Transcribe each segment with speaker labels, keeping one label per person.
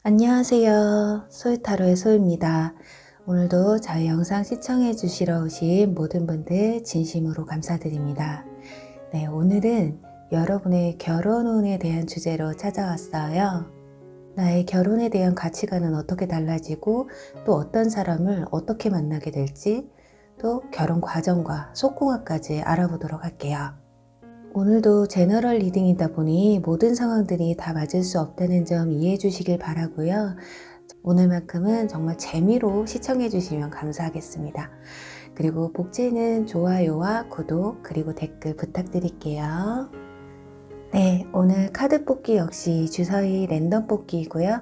Speaker 1: 안녕하세요. 소유타로의 소유입니다. 오늘도 저희 영상 시청해 주시러 오신 모든 분들 진심으로 감사드립니다. 네, 오늘은 여러분의 결혼운에 대한 주제로 찾아왔어요. 나의 결혼에 대한 가치관은 어떻게 달라지고 또 어떤 사람을 어떻게 만나게 될지 또 결혼 과정과 속궁합까지 알아보도록 할게요. 오늘도 제너럴 리딩이다 보니 모든 상황들이 다 맞을 수 없다는 점 이해해 주시길 바라고요. 오늘만큼은 정말 재미로 시청해 주시면 감사하겠습니다. 그리고 복제는 좋아요와 구독 그리고 댓글 부탁드릴게요. 네, 오늘 카드 뽑기 역시 주사위 랜덤 뽑기이고요.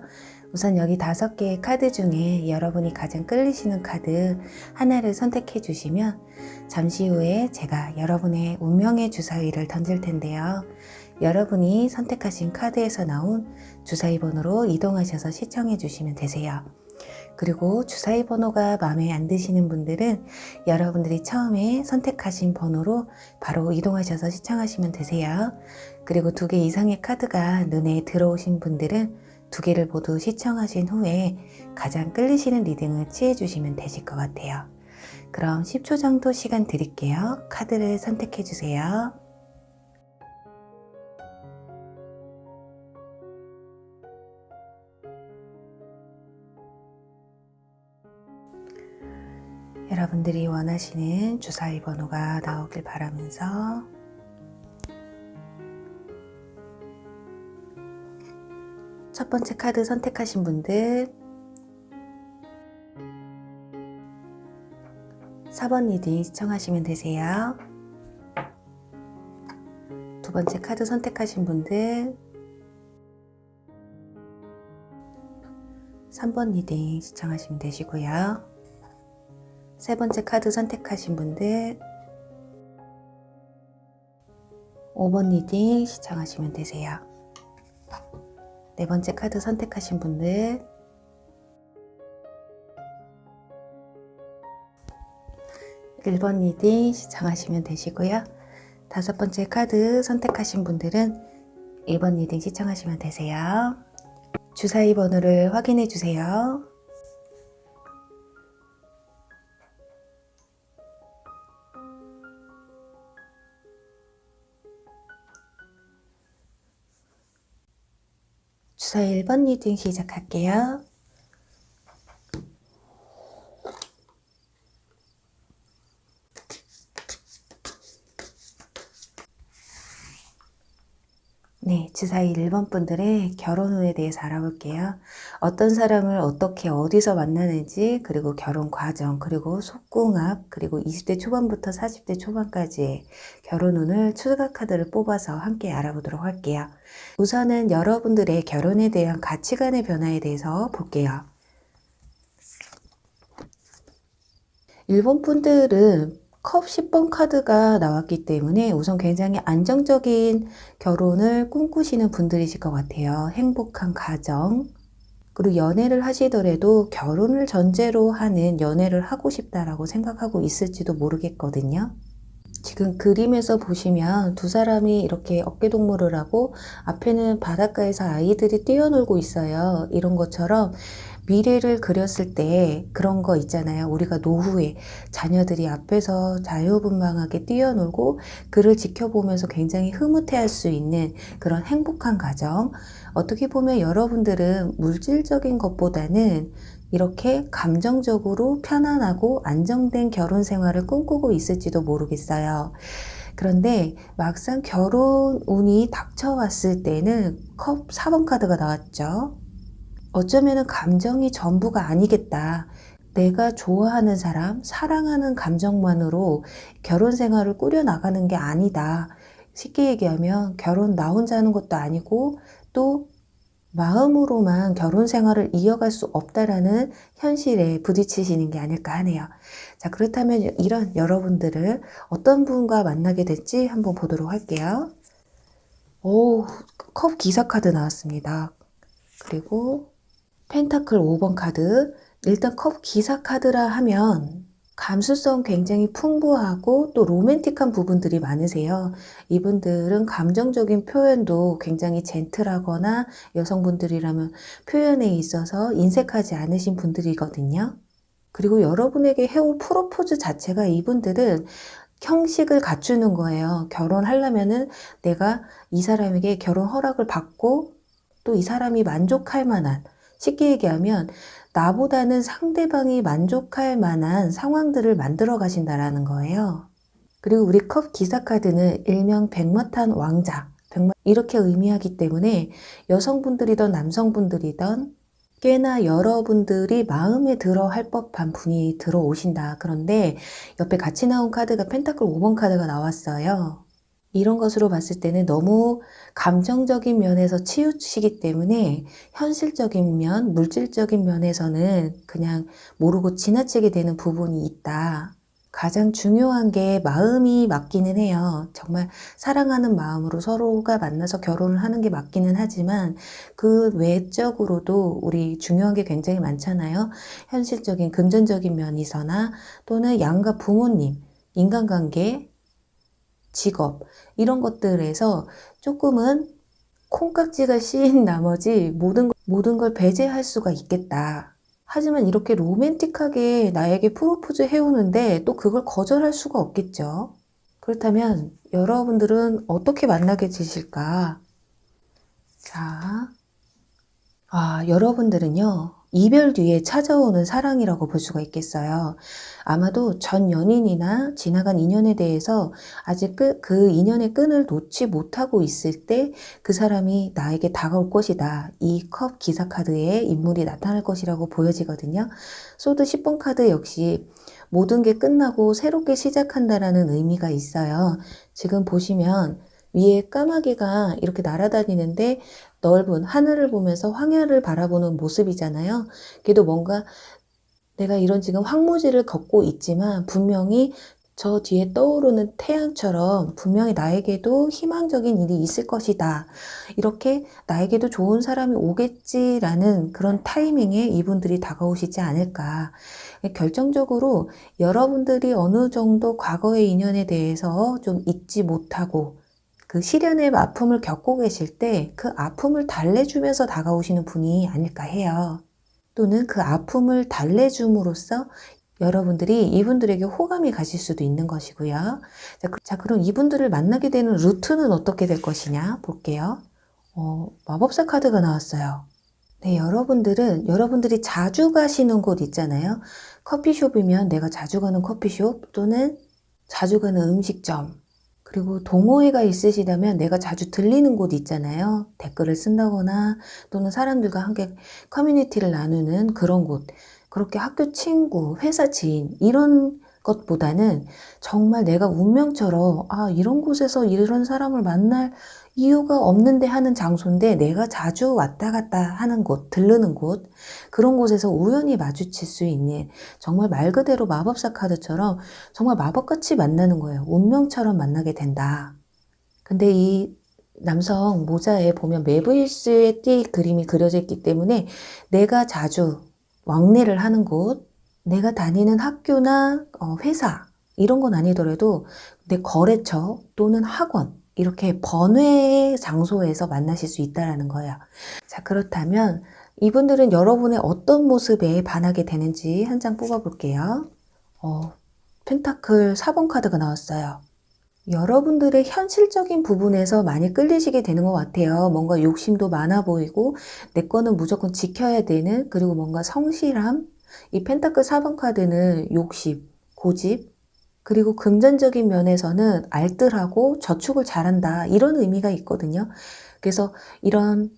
Speaker 1: 우선 여기 5개의 카드 중에 여러분이 가장 끌리시는 카드 하나를 선택해 주시면 잠시 후에 제가 여러분의 운명의 주사위를 던질 텐데요. 여러분이 선택하신 카드에서 나온 주사위 번호로 이동하셔서 시청해 주시면 되세요. 그리고 주사위 번호가 마음에 안 드시는 분들은 여러분들이 처음에 선택하신 번호로 바로 이동하셔서 시청하시면 되세요. 그리고 2개 이상의 카드가 눈에 들어오신 분들은 2개를 모두 시청하신 후에 가장 끌리시는 리딩을 취해 주시면 되실 것 같아요. 그럼 10초 정도 시간 드릴게요. 카드를 선택해 주세요. 여러분들이 원하시는 주사위 번호가 나오길 바라면서 첫 번째 카드 선택하신 분들 4번 리딩 시청하시면 되세요. 두 번째 카드 선택하신 분들 3번 리딩 시청하시면 되시고요. 세 번째 카드 선택하신 분들 5번 리딩 시청하시면 되세요. 네 번째 카드 선택하신 분들 1번 리딩 시청하시면 되시고요. 5번째 카드 선택하신 분들은 1번 리딩 시청하시면 되세요. 주사위 번호를 확인해 주세요. 주사위 1번 리딩 시작할게요. 네, 주사위 1번 분들의 결혼 운에 대해서 알아볼게요. 어떤 사람을 어떻게 어디서 만나는지 그리고 결혼 과정 그리고 속궁합 그리고 20대 초반부터 40대 초반까지의 결혼 운을 추가 카드를 뽑아서 함께 알아보도록 할게요. 우선은 여러분들의 결혼에 대한 가치관의 변화에 대해서 볼게요. 1번 분들은 컵 10번 카드가 나왔기 때문에 우선 굉장히 안정적인 결혼을 꿈꾸시는 분들이실 것 같아요. 행복한 가정. 그리고 연애를 하시더라도 결혼을 전제로 하는 연애를 하고 싶다라고 생각하고 있을지도 모르겠거든요. 지금 그림에서 보시면 두 사람이 이렇게 어깨동무를 하고 앞에는 바닷가에서 아이들이 뛰어놀고 있어요. 이런 것처럼 미래를 그렸을 때 그런 거 있잖아요. 우리가 노후에 자녀들이 앞에서 자유분방하게 뛰어놀고 그를 지켜보면서 굉장히 흐뭇해할 수 있는 그런 행복한 가정. 어떻게 보면 여러분들은 물질적인 것보다는 이렇게 감정적으로 편안하고 안정된 결혼 생활을 꿈꾸고 있을지도 모르겠어요. 그런데 막상 결혼 운이 닥쳐왔을 때는 컵 4번 카드가 나왔죠. 어쩌면은 감정이 전부가 아니겠다. 내가 좋아하는 사람, 사랑하는 감정만으로 결혼 생활을 꾸려나가는 게 아니다. 쉽게 얘기하면 결혼 나 혼자 하는 것도 아니고 또 마음으로만 결혼 생활을 이어갈 수 없다라는 현실에 부딪히시는 게 아닐까 하네요. 자, 그렇다면 이런 여러분들을 어떤 분과 만나게 될지 한번 보도록 할게요. 오, 컵 기사 카드 나왔습니다. 그리고 펜타클 5번 카드. 일단 컵 기사 카드라 하면 감수성 굉장히 풍부하고 또 로맨틱한 부분들이 많으세요. 이분들은 감정적인 표현도 굉장히 젠틀하거나 여성분들이라면 표현에 있어서 인색하지 않으신 분들이거든요. 그리고 여러분에게 해올 프로포즈 자체가 이분들은 형식을 갖추는 거예요. 결혼하려면은 내가 이 사람에게 결혼 허락을 받고 또 이 사람이 만족할 만한, 쉽게 얘기하면 나보다는 상대방이 만족할 만한 상황들을 만들어 가신다라는 거예요. 그리고 우리 컵 기사 카드는 일명 백마탄 왕자, 이렇게 의미하기 때문에 여성분들이든 남성분들이든 꽤나 여러분들이 마음에 들어 할 법한 분이 들어오신다. 그런데 옆에 같이 나온 카드가 펜타클 5번 카드가 나왔어요. 이런 것으로 봤을 때는 너무 감정적인 면에서 치우치기 때문에 현실적인 면, 물질적인 면에서는 그냥 모르고 지나치게 되는 부분이 있다. 가장 중요한 게 마음이 맞기는 해요. 정말 사랑하는 마음으로 서로가 만나서 결혼을 하는 게 맞기는 하지만 그 외적으로도 우리 중요한 게 굉장히 많잖아요. 현실적인 금전적인 면이서나 또는 양가 부모님, 인간관계, 직업 이런 것들에서 조금은 콩깍지가 씌인 나머지 모든 걸 배제할 수가 있겠다. 하지만 이렇게 로맨틱하게 나에게 프로포즈 해오는데 또 그걸 거절할 수가 없겠죠. 그렇다면 여러분들은 어떻게 만나게 되실까? 자, 여러분들은요, 이별 뒤에 찾아오는 사랑이라고 볼 수가 있겠어요. 아마도 전 연인이나 지나간 인연에 대해서 아직 그 인연의 끈을 놓지 못하고 있을 때 그 사람이 나에게 다가올 것이다. 이 컵 기사 카드에 인물이 나타날 것이라고 보여지거든요. 소드 10번 카드 역시 모든 게 끝나고 새롭게 시작한다라는 의미가 있어요. 지금 보시면 위에 까마귀가 이렇게 날아다니는데 넓은 하늘을 보면서 황야를 바라보는 모습이잖아요. 그래도 뭔가 내가 이런 지금 황무지를 걷고 있지만 분명히 저 뒤에 떠오르는 태양처럼 분명히 나에게도 희망적인 일이 있을 것이다. 이렇게 나에게도 좋은 사람이 오겠지라는 그런 타이밍에 이분들이 다가오시지 않을까. 결정적으로 여러분들이 어느 정도 과거의 인연에 대해서 좀 잊지 못하고 그 시련의 아픔을 겪고 계실 때 그 아픔을 달래주면서 다가오시는 분이 아닐까 해요. 또는 그 아픔을 달래줌으로써 여러분들이 이분들에게 호감이 가실 수도 있는 것이고요. 자, 그럼 이분들을 만나게 되는 루트는 어떻게 될 것이냐 볼게요. 마법사 카드가 나왔어요. 네, 여러분들이 자주 가시는 곳 있잖아요. 커피숍이면 내가 자주 가는 커피숍 또는 자주 가는 음식점, 그리고 동호회가 있으시다면 내가 자주 들리는 곳 있잖아요. 댓글을 쓴다거나 또는 사람들과 함께 커뮤니티를 나누는 그런 곳. 그렇게 학교 친구, 회사 지인 이런 것보다는 정말 내가 운명처럼 이런 곳에서 이런 사람을 만날 이유가 없는데 하는 장소인데 내가 자주 왔다 갔다 하는 곳, 들르는 곳, 그런 곳에서 우연히 마주칠 수 있는 정말 말 그대로 마법사 카드처럼 정말 마법같이 만나는 거예요. 운명처럼 만나게 된다. 근데 이 남성 모자에 보면 메비우스의 띠 그림이 그려져 있기 때문에 내가 자주 왕래를 하는 곳, 내가 다니는 학교나 회사 이런 건 아니더라도 내 거래처 또는 학원 이렇게 번외의 장소에서 만나실 수 있다는 거예요. 자, 그렇다면 이분들은 여러분의 어떤 모습에 반하게 되는지 한 장 뽑아볼게요. 펜타클 4번 카드가 나왔어요. 여러분들의 현실적인 부분에서 많이 끌리시게 되는 것 같아요. 뭔가 욕심도 많아 보이고 내 거는 무조건 지켜야 되는, 그리고 뭔가 성실함. 이 펜타클 4번 카드는 욕심, 고집, 그리고 금전적인 면에서는 알뜰하고 저축을 잘한다 이런 의미가 있거든요. 그래서 이런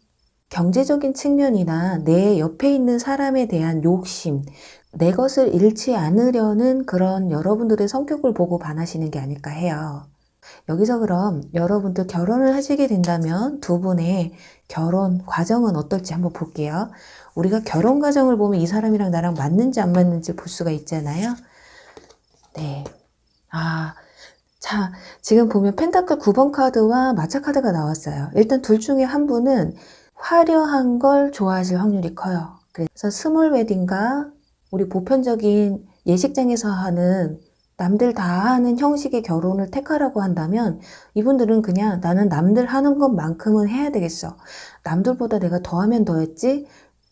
Speaker 1: 경제적인 측면이나 내 옆에 있는 사람에 대한 욕심, 내 것을 잃지 않으려는 그런 여러분들의 성격을 보고 반하시는 게 아닐까 해요. 여기서 그럼 여러분들 결혼을 하시게 된다면 두 분의 결혼 과정은 어떨지 한번 볼게요. 우리가 결혼 과정을 보면 이 사람이랑 나랑 맞는지 안 맞는지 볼 수가 있잖아요. 네. 자, 지금 보면 펜타클 9번 카드와 마차 카드가 나왔어요. 일단 둘 중에 한 분은 화려한 걸 좋아하실 확률이 커요. 그래서 스몰 웨딩과 우리 보편적인 예식장에서 하는 남들 다 하는 형식의 결혼을 택하라고 한다면 이분들은 그냥 나는 남들 하는 것만큼은 해야 되겠어. 남들보다 내가 더하면 더했지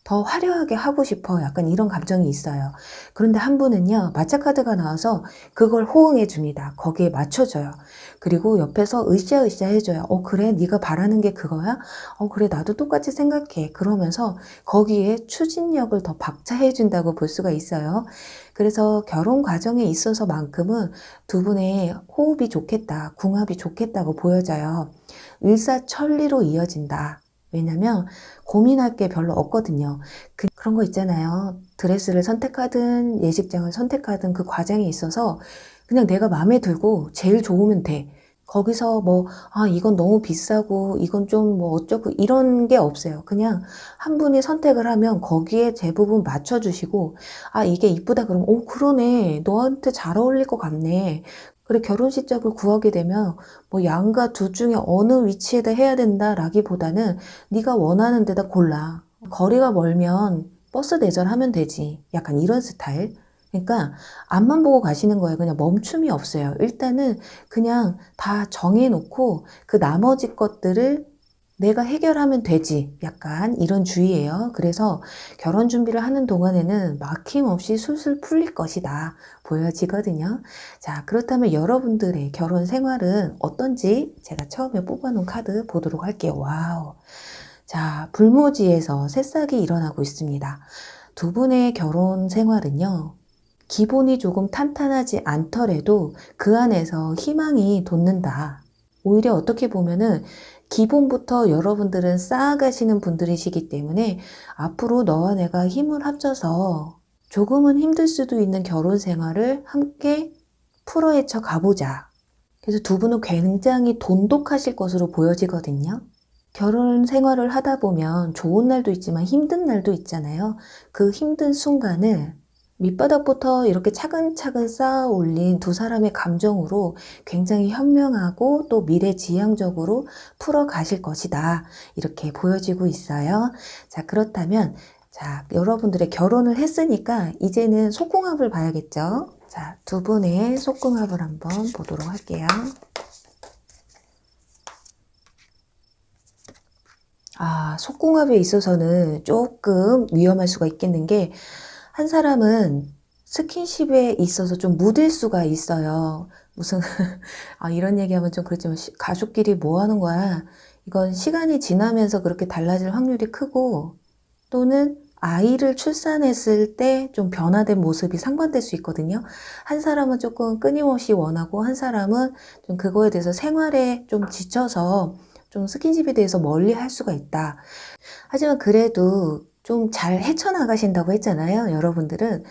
Speaker 1: 더 화려하게 하고 싶어. 약간 이런 감정이 있어요. 그런데 한 분은요, 마차 카드가 나와서 그걸 호응해 줍니다. 거기에 맞춰줘요. 그리고 옆에서 으쌰으쌰 해줘요. 그래? 네가 바라는 게 그거야? 그래, 나도 똑같이 생각해. 그러면서 거기에 추진력을 더 박차해 준다고 볼 수가 있어요. 그래서 결혼 과정에 있어서만큼은 두 분의 호흡이 좋겠다, 궁합이 좋겠다고 보여져요. 일사천리로 이어진다. 왜냐면 고민할 게 별로 없거든요. 그런 거 있잖아요. 드레스를 선택하든 예식장을 선택하든 그 과정에 있어서 그냥 내가 마음에 들고 제일 좋으면 돼. 거기서 뭐, 이건 너무 비싸고 이건 좀 뭐 어쩌고 이런 게 없어요. 그냥 한 분이 선택을 하면 거기에 대부분 맞춰주시고, 이게 이쁘다 그러면, 그러네. 너한테 잘 어울릴 것 같네. 그래, 결혼식장을 구하게 되면 뭐 양가 둘 중에 어느 위치에다 해야 된다라기보다는 네가 원하는 데다 골라. 거리가 멀면 버스 대절하면 되지. 약간 이런 스타일. 그러니까 앞만 보고 가시는 거예요. 그냥 멈춤이 없어요. 일단은 그냥 다 정해놓고 그 나머지 것들을 내가 해결하면 되지. 약간 이런 주의예요. 그래서 결혼 준비를 하는 동안에는 막힘없이 술술 풀릴 것이다 보여지거든요. 자, 그렇다면 여러분들의 결혼 생활은 어떤지 제가 처음에 뽑아놓은 카드 보도록 할게요. 와우. 자, 불모지에서 새싹이 일어나고 있습니다. 두 분의 결혼 생활은요, 기본이 조금 탄탄하지 않더라도 그 안에서 희망이 돋는다. 오히려 어떻게 보면은 기본부터 여러분들은 쌓아가시는 분들이시기 때문에 앞으로 너와 내가 힘을 합쳐서 조금은 힘들 수도 있는 결혼 생활을 함께 풀어헤쳐 가보자. 그래서 두 분은 굉장히 돈독하실 것으로 보여지거든요. 결혼 생활을 하다 보면 좋은 날도 있지만 힘든 날도 있잖아요. 그 힘든 순간을 밑바닥부터 이렇게 차근차근 쌓아 올린 두 사람의 감정으로 굉장히 현명하고 또 미래지향적으로 풀어 가실 것이다. 이렇게 보여지고 있어요. 자, 그렇다면 자, 여러분들의 결혼을 했으니까 이제는 속궁합을 봐야겠죠? 자, 두 분의 속궁합을 한번 보도록 할게요. 속궁합에 있어서는 조금 위험할 수가 있겠는 게, 한 사람은 스킨십에 있어서 좀 무딜 수가 있어요. 무슨, 이런 얘기하면 좀 그렇지만, 가족끼리 뭐 하는 거야? 이건 시간이 지나면서 그렇게 달라질 확률이 크고, 또는 아이를 출산했을 때 좀 변화된 모습이 상반될 수 있거든요. 한 사람은 조금 끊임없이 원하고, 한 사람은 좀 그거에 대해서 생활에 좀 지쳐서 좀 스킨십에 대해서 멀리 할 수가 있다. 하지만 그래도 좀 잘 헤쳐나가신다고 했잖아요. 여러분들은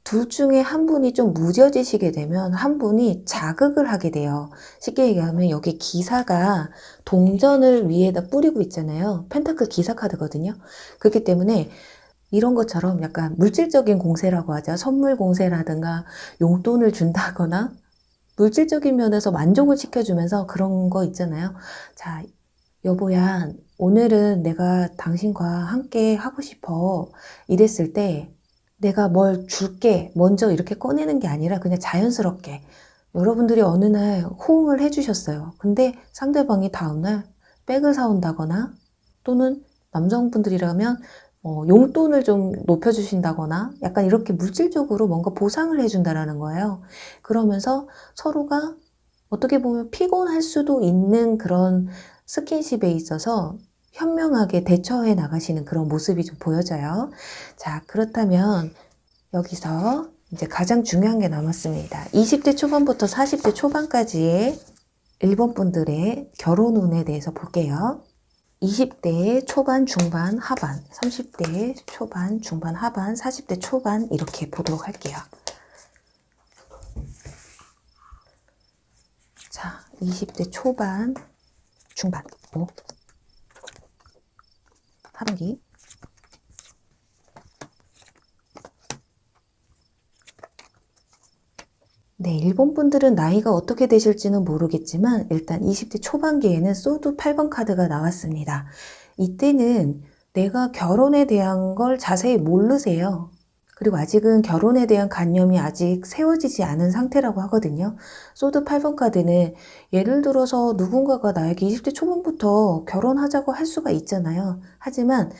Speaker 1: 둘 중에 한 분이 좀 무뎌지시게 되면 한 분이 자극을 하게 돼요. 쉽게 얘기하면 여기 기사가 동전을 위에다 뿌리고 있잖아요. 펜타클 기사 카드거든요. 그렇기 때문에 이런 것처럼 약간 물질적인 공세라고 하죠. 선물 공세라든가 용돈을 준다거나 물질적인 면에서 만족을 시켜주면서 그런 거 있잖아요. 자, 여보야, 오늘은 내가 당신과 함께 하고 싶어. 이랬을 때 내가 뭘 줄게. 먼저 이렇게 꺼내는 게 아니라 그냥 자연스럽게. 여러분들이 어느 날 호응을 해주셨어요. 근데 상대방이 다음날 백을 사온다거나 또는 남성분들이라면 용돈을 좀 높여주신다거나 약간 이렇게 물질적으로 뭔가 보상을 해준다라는 거예요. 그러면서 서로가 어떻게 보면 피곤할 수도 있는 그런 스킨십에 있어서 현명하게 대처해 나가시는 그런 모습이 좀 보여져요. 자, 그렇다면 여기서 이제 가장 중요한 게 남았습니다. 20대 초반부터 40대 초반까지의 일본 분들의 결혼 운에 대해서 볼게요. 20대 초반, 중반, 하반, 30대 초반, 중반, 하반, 40대 초반 이렇게 보도록 할게요. 자, 20대 초반, 중반, 하반기. 네, 일본 분들은 나이가 어떻게 되실지는 모르겠지만 일단 20대 초반기에는 소드 8번 카드가 나왔습니다. 이때는 내가 결혼에 대한 걸 자세히 모르세요. 그리고 아직은 결혼에 대한 관념이 아직 세워지지 않은 상태라고 하거든요. 소드 8번 카드는 예를 들어서 누군가가 나에게 20대 초반부터 결혼하자고 할 수가 있잖아요. 하지만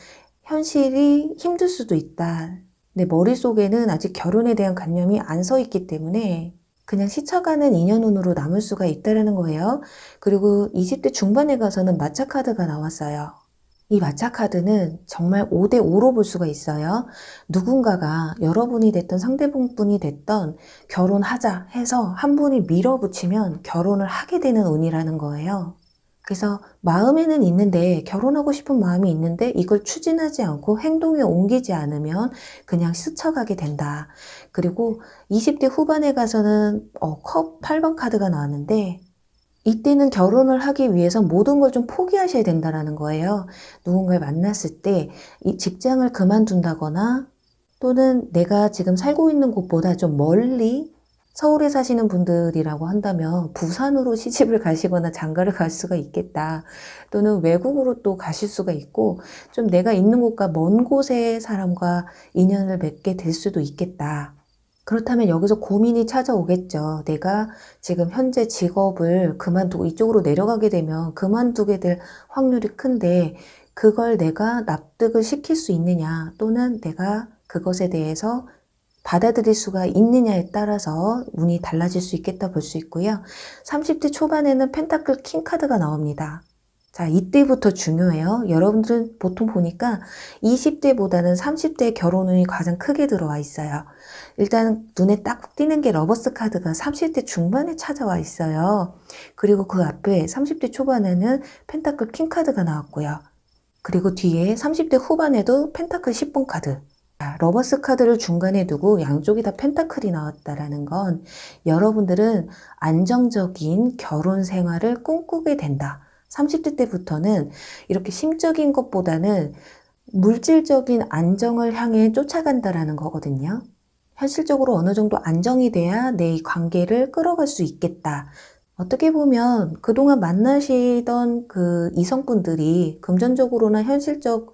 Speaker 1: 현실이 힘들 수도 있다. 내 머릿속에는 아직 결혼에 대한 관념이 안 서 있기 때문에 그냥 스쳐가는 인연운으로 남을 수가 있다는 거예요. 그리고 20대 중반에 가서는 마차 카드가 나왔어요. 이 마차 카드는 정말 5대5로 볼 수가 있어요. 누군가가 여러분이 됐던 상대분이 됐던 결혼하자 해서 한 분이 밀어붙이면 결혼을 하게 되는 운이라는 거예요. 그래서 마음에는 있는데 결혼하고 싶은 마음이 있는데 이걸 추진하지 않고 행동에 옮기지 않으면 그냥 스쳐가게 된다. 그리고 20대 후반에 가서는 컵 8번 카드가 나왔는데 이때는 결혼을 하기 위해서 모든 걸 좀 포기하셔야 된다는 거예요. 누군가를 만났을 때 이 직장을 그만둔다거나 또는 내가 지금 살고 있는 곳보다 좀 멀리 서울에 사시는 분들이라고 한다면 부산으로 시집을 가시거나 장가를 갈 수가 있겠다. 또는 외국으로 또 가실 수가 있고 좀 내가 있는 곳과 먼 곳의 사람과 인연을 맺게 될 수도 있겠다. 그렇다면 여기서 고민이 찾아오겠죠. 내가 지금 현재 직업을 그만두고 이쪽으로 내려가게 되면 그만두게 될 확률이 큰데 그걸 내가 납득을 시킬 수 있느냐 또는 내가 그것에 대해서 받아들일 수가 있느냐에 따라서 운이 달라질 수 있겠다 볼 수 있고요. 30대 초반에는 펜타클 킹 카드가 나옵니다. 자, 이때부터 중요해요. 여러분들은 보통 보니까 20대보다는 30대 결혼운이 가장 크게 들어와 있어요. 일단 눈에 딱 띄는 게 러버스 카드가 30대 중반에 찾아와 있어요. 그리고 그 앞에 30대 초반에는 펜타클 킹 카드가 나왔고요. 그리고 뒤에 30대 후반에도 펜타클 10번 카드. 러버스 카드를 중간에 두고 양쪽이 다 펜타클이 나왔다라는 건 여러분들은 안정적인 결혼 생활을 꿈꾸게 된다. 30대 때부터는 이렇게 심적인 것보다는 물질적인 안정을 향해 쫓아간다라는 거거든요. 현실적으로 어느 정도 안정이 돼야 내 관계를 끌어갈 수 있겠다. 어떻게 보면 그동안 만나시던 그 이성분들이 금전적으로나 현실적,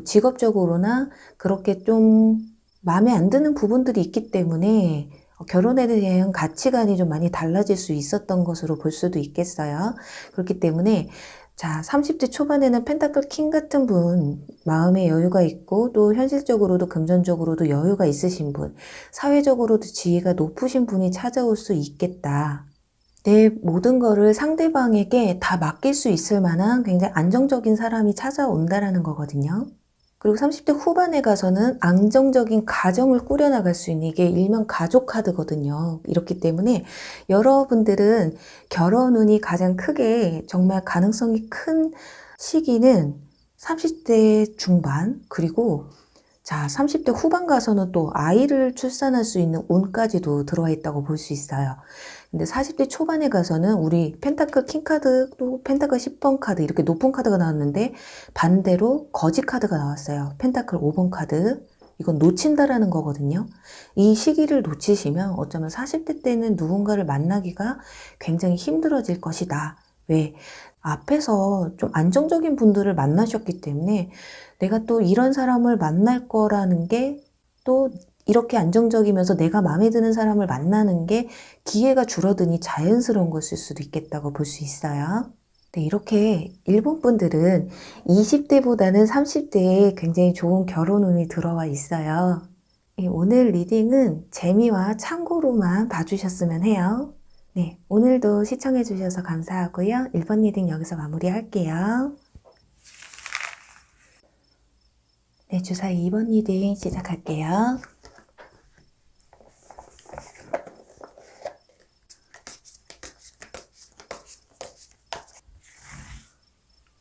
Speaker 1: 직업적으로나 그렇게 좀 마음에 안 드는 부분들이 있기 때문에 결혼에 대한 가치관이 좀 많이 달라질 수 있었던 것으로 볼 수도 있겠어요. 그렇기 때문에 자, 30대 초반에는 펜타클 킹 같은 분, 마음의 여유가 있고 또 현실적으로도 금전적으로도 여유가 있으신 분, 사회적으로도 지위가 높으신 분이 찾아올 수 있겠다. 내 모든 거를 상대방에게 다 맡길 수 있을 만한 굉장히 안정적인 사람이 찾아온다라는 거거든요. 그리고 30대 후반에 가서는 안정적인 가정을 꾸려나갈 수 있는 이게 일명 가족 카드거든요. 이렇기 때문에 여러분들은 결혼운이 가장 크게 정말 가능성이 큰 시기는 30대 중반 그리고 자, 30대 후반 가서는 또 아이를 출산할 수 있는 운까지도 들어와 있다고 볼 수 있어요. 근데 40대 초반에 가서는 우리 펜타클 킹 카드 또 펜타클 10번 카드 이렇게 높은 카드가 나왔는데 반대로 거지 카드가 나왔어요. 펜타클 5번 카드. 이건 놓친다라는 거거든요. 이 시기를 놓치시면 어쩌면 40대 때는 누군가를 만나기가 굉장히 힘들어질 것이다. 왜? 앞에서 좀 안정적인 분들을 만나셨기 때문에 내가 또 이런 사람을 만날 거라는 게 또 이렇게 안정적이면서 내가 마음에 드는 사람을 만나는 게 기회가 줄어드니 자연스러운 것일 수도 있겠다고 볼 수 있어요. 네, 이렇게 일본 분들은 20대보다는 30대에 굉장히 좋은 결혼운이 들어와 있어요. 오늘 리딩은 재미와 참고로만 봐주셨으면 해요. 네, 오늘도 시청해주셔서 감사하고요. 1번 리딩 여기서 마무리할게요. 네, 주사위 2번 리딩 시작할게요.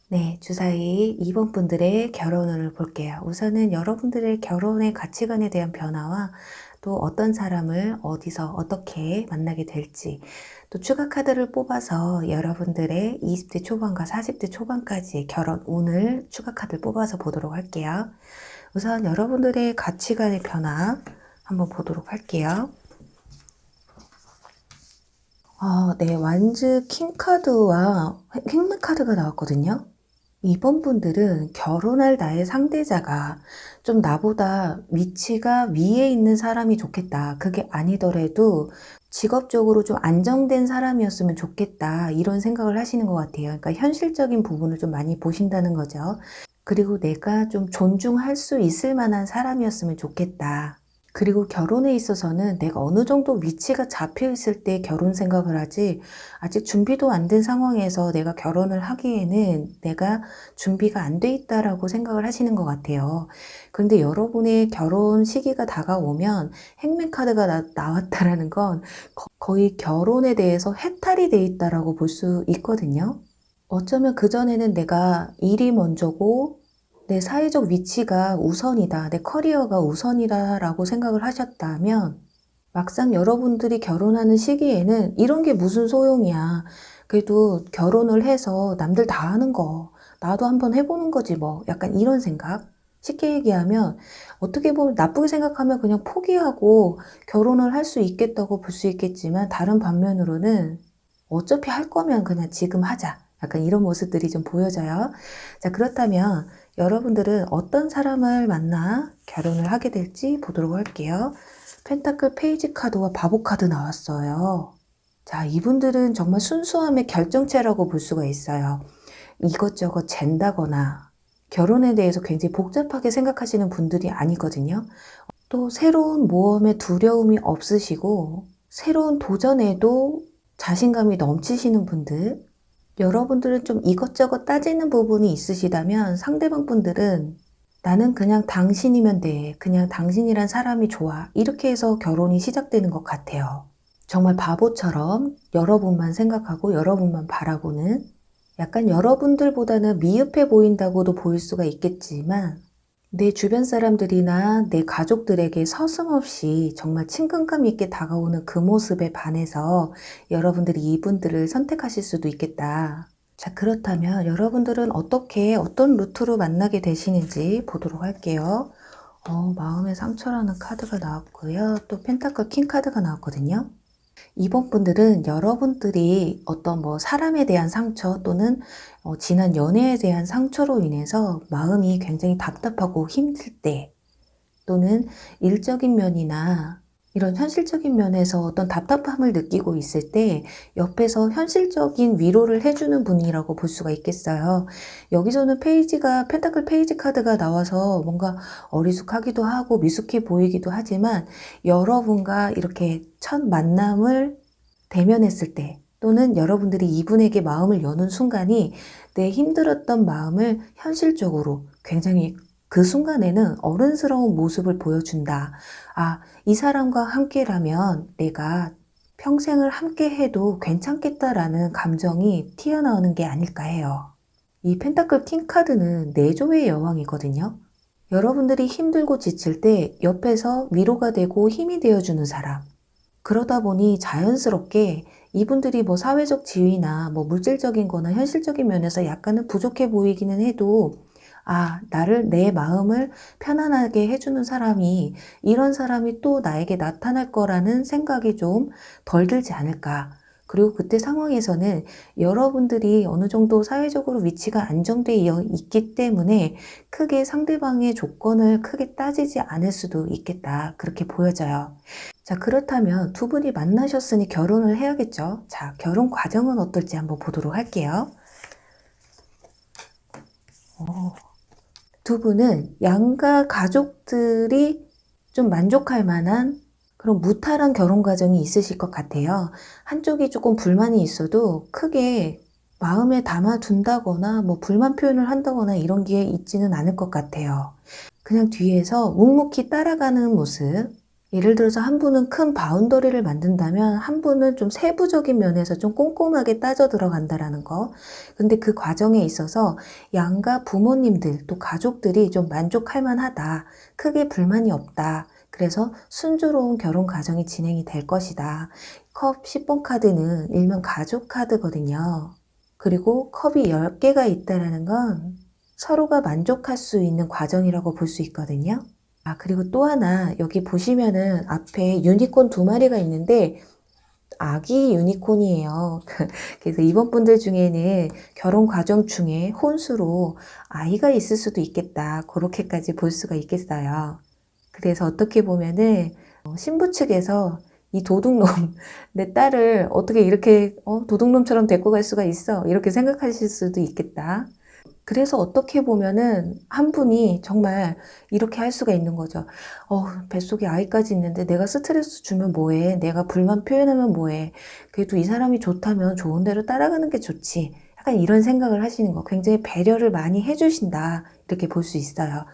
Speaker 1: 네, 주사위 2번 분들의 결혼운을 볼게요. 우선은 여러분들의 결혼의 가치관에 대한 변화와 또 어떤 사람을 어디서 어떻게 만나게 될지 또 추가 카드를 뽑아서 여러분들의 20대 초반과 40대 초반까지의 결혼운을 추가 카드를 뽑아서 보도록 할게요. 우선 여러분들의 가치관의 변화 한번 보도록 할게요. 네, 완즈 킹 카드와 킹맥 카드가 나왔거든요. 이번 분들은 결혼할 나의 상대자가 좀 나보다 위치가 위에 있는 사람이 좋겠다. 그게 아니더라도 직업적으로 좀 안정된 사람이었으면 좋겠다. 이런 생각을 하시는 것 같아요. 그러니까 현실적인 부분을 좀 많이 보신다는 거죠. 그리고 내가 좀 존중할 수 있을 만한 사람이었으면 좋겠다. 그리고 결혼에 있어서는 내가 어느 정도 위치가 잡혀 있을 때 결혼 생각을 하지, 아직 준비도 안 된 상황에서 내가 결혼을 하기에는 내가 준비가 안 돼 있다라고 생각을 하시는 것 같아요. 그런데 여러분의 결혼 시기가 다가오면 행맨 카드가 나왔다라는 건 거의 결혼에 대해서 해탈이 돼 있다라고 볼 수 있거든요. 어쩌면 그전에는 내가 일이 먼저고 내 사회적 위치가 우선이다, 내 커리어가 우선이다 라고 생각을 하셨다면 막상 여러분들이 결혼하는 시기에는 이런 게 무슨 소용이야. 그래도 결혼을 해서 남들 다 하는 거 나도 한번 해보는 거지 뭐, 약간 이런 생각. 쉽게 얘기하면 어떻게 보면 나쁘게 생각하면 그냥 포기하고 결혼을 할 수 있겠다고 볼 수 있겠지만, 다른 반면으로는 어차피 할 거면 그냥 지금 하자, 약간 이런 모습들이 좀 보여져요. 자, 그렇다면 여러분들은 어떤 사람을 만나 결혼을 하게 될지 보도록 할게요. 펜타클 페이지 카드와 바보 카드 나왔어요. 자, 이분들은 정말 순수함의 결정체라고 볼 수가 있어요. 이것저것 잰다거나 결혼에 대해서 굉장히 복잡하게 생각하시는 분들이 아니거든요. 또 새로운 모험에 두려움이 없으시고 새로운 도전에도 자신감이 넘치시는 분들, 여러분들은 좀 이것저것 따지는 부분이 있으시다면 상대방 분들은 나는 그냥 당신이면 돼, 그냥 당신이란 사람이 좋아, 이렇게 해서 결혼이 시작되는 것 같아요. 정말 바보처럼 여러분만 생각하고 여러분만 바라보는, 약간 여러분들보다는 미흡해 보인다고도 보일 수가 있겠지만 내 주변 사람들이나 내 가족들에게 서슴없이 정말 친근감 있게 다가오는 그 모습에 반해서 여러분들이 이분들을 선택하실 수도 있겠다. 자, 그렇다면 여러분들은 어떤 루트로 만나게 되시는지 보도록 할게요. 마음의 상처라는 카드가 나왔고요. 또 펜타클 킹 카드가 나왔거든요. 이번 분들은 여러분들이 어떤 사람에 대한 상처 또는 지난 연애에 대한 상처로 인해서 마음이 굉장히 답답하고 힘들 때, 또는 일적인 면이나 이런 현실적인 면에서 어떤 답답함을 느끼고 있을 때 옆에서 현실적인 위로를 해주는 분이라고 볼 수가 있겠어요. 여기서는 펜타클 페이지 카드가 나와서 뭔가 어리숙하기도 하고 미숙해 보이기도 하지만, 여러분과 이렇게 첫 만남을 대면했을 때 또는 여러분들이 이분에게 마음을 여는 순간이 내 힘들었던 마음을 현실적으로 굉장히 그 순간에는 어른스러운 모습을 보여준다. 아, 이 사람과 함께라면 내가 평생을 함께 해도 괜찮겠다라는 감정이 튀어나오는 게 아닐까 해요. 이 펜타클 킹 카드는 내조의 여왕이거든요. 여러분들이 힘들고 지칠 때 옆에서 위로가 되고 힘이 되어주는 사람. 그러다 보니 자연스럽게 이분들이 사회적 지위나 물질적인 거나 현실적인 면에서 약간은 부족해 보이기는 해도, 내 마음을 편안하게 해주는 사람이, 이런 사람이 또 나에게 나타날 거라는 생각이 좀 덜 들지 않을까. 그리고 그때 상황에서는 여러분들이 어느 정도 사회적으로 위치가 안정되어 있기 때문에 크게 상대방의 조건을 크게 따지지 않을 수도 있겠다. 그렇게 보여져요. 자, 그렇다면 두 분이 만나셨으니 결혼을 해야겠죠. 자, 결혼 과정은 어떨지 한번 보도록 할게요. 두 분은 양가 가족들이 좀 만족할 만한 그런 무탈한 결혼 과정이 있으실 것 같아요. 한쪽이 조금 불만이 있어도 크게 마음에 담아둔다거나 불만 표현을 한다거나 이런 게 있지는 않을 것 같아요. 그냥 뒤에서 묵묵히 따라가는 모습. 예를 들어서 한 분은 큰 바운더리를 만든다면 한 분은 좀 세부적인 면에서 좀 꼼꼼하게 따져 들어간다라는 거. 근데 그 과정에 있어서 양가 부모님들 또 가족들이 좀 만족할 만하다, 크게 불만이 없다, 그래서 순조로운 결혼 과정이 진행이 될 것이다. 컵 10번 카드는 일명 가족 카드거든요. 그리고 컵이 10개가 있다는 건 서로가 만족할 수 있는 과정이라고 볼 수 있거든요. 그리고 또 하나, 여기 보시면은 앞에 유니콘 두 마리가 있는데 아기 유니콘이에요. 그래서 이번 분들 중에는 결혼 과정 중에 혼수로 아이가 있을 수도 있겠다. 그렇게까지 볼 수가 있겠어요. 그래서 어떻게 보면은 신부 측에서 이 도둑놈, 내 딸을 어떻게 이렇게 도둑놈처럼 데리고 갈 수가 있어? 이렇게 생각하실 수도 있겠다. 그래서 어떻게 보면은 한 분이 정말 이렇게 할 수가 있는 거죠. 뱃속에 아이까지 있는데 내가 스트레스 주면 뭐해? 내가 불만 표현하면 뭐해? 그래도 이 사람이 좋다면 좋은 대로 따라가는 게 좋지. 약간 이런 생각을 하시는 거. 굉장히 배려를 많이 해주신다. 이렇게 볼 수 있어요.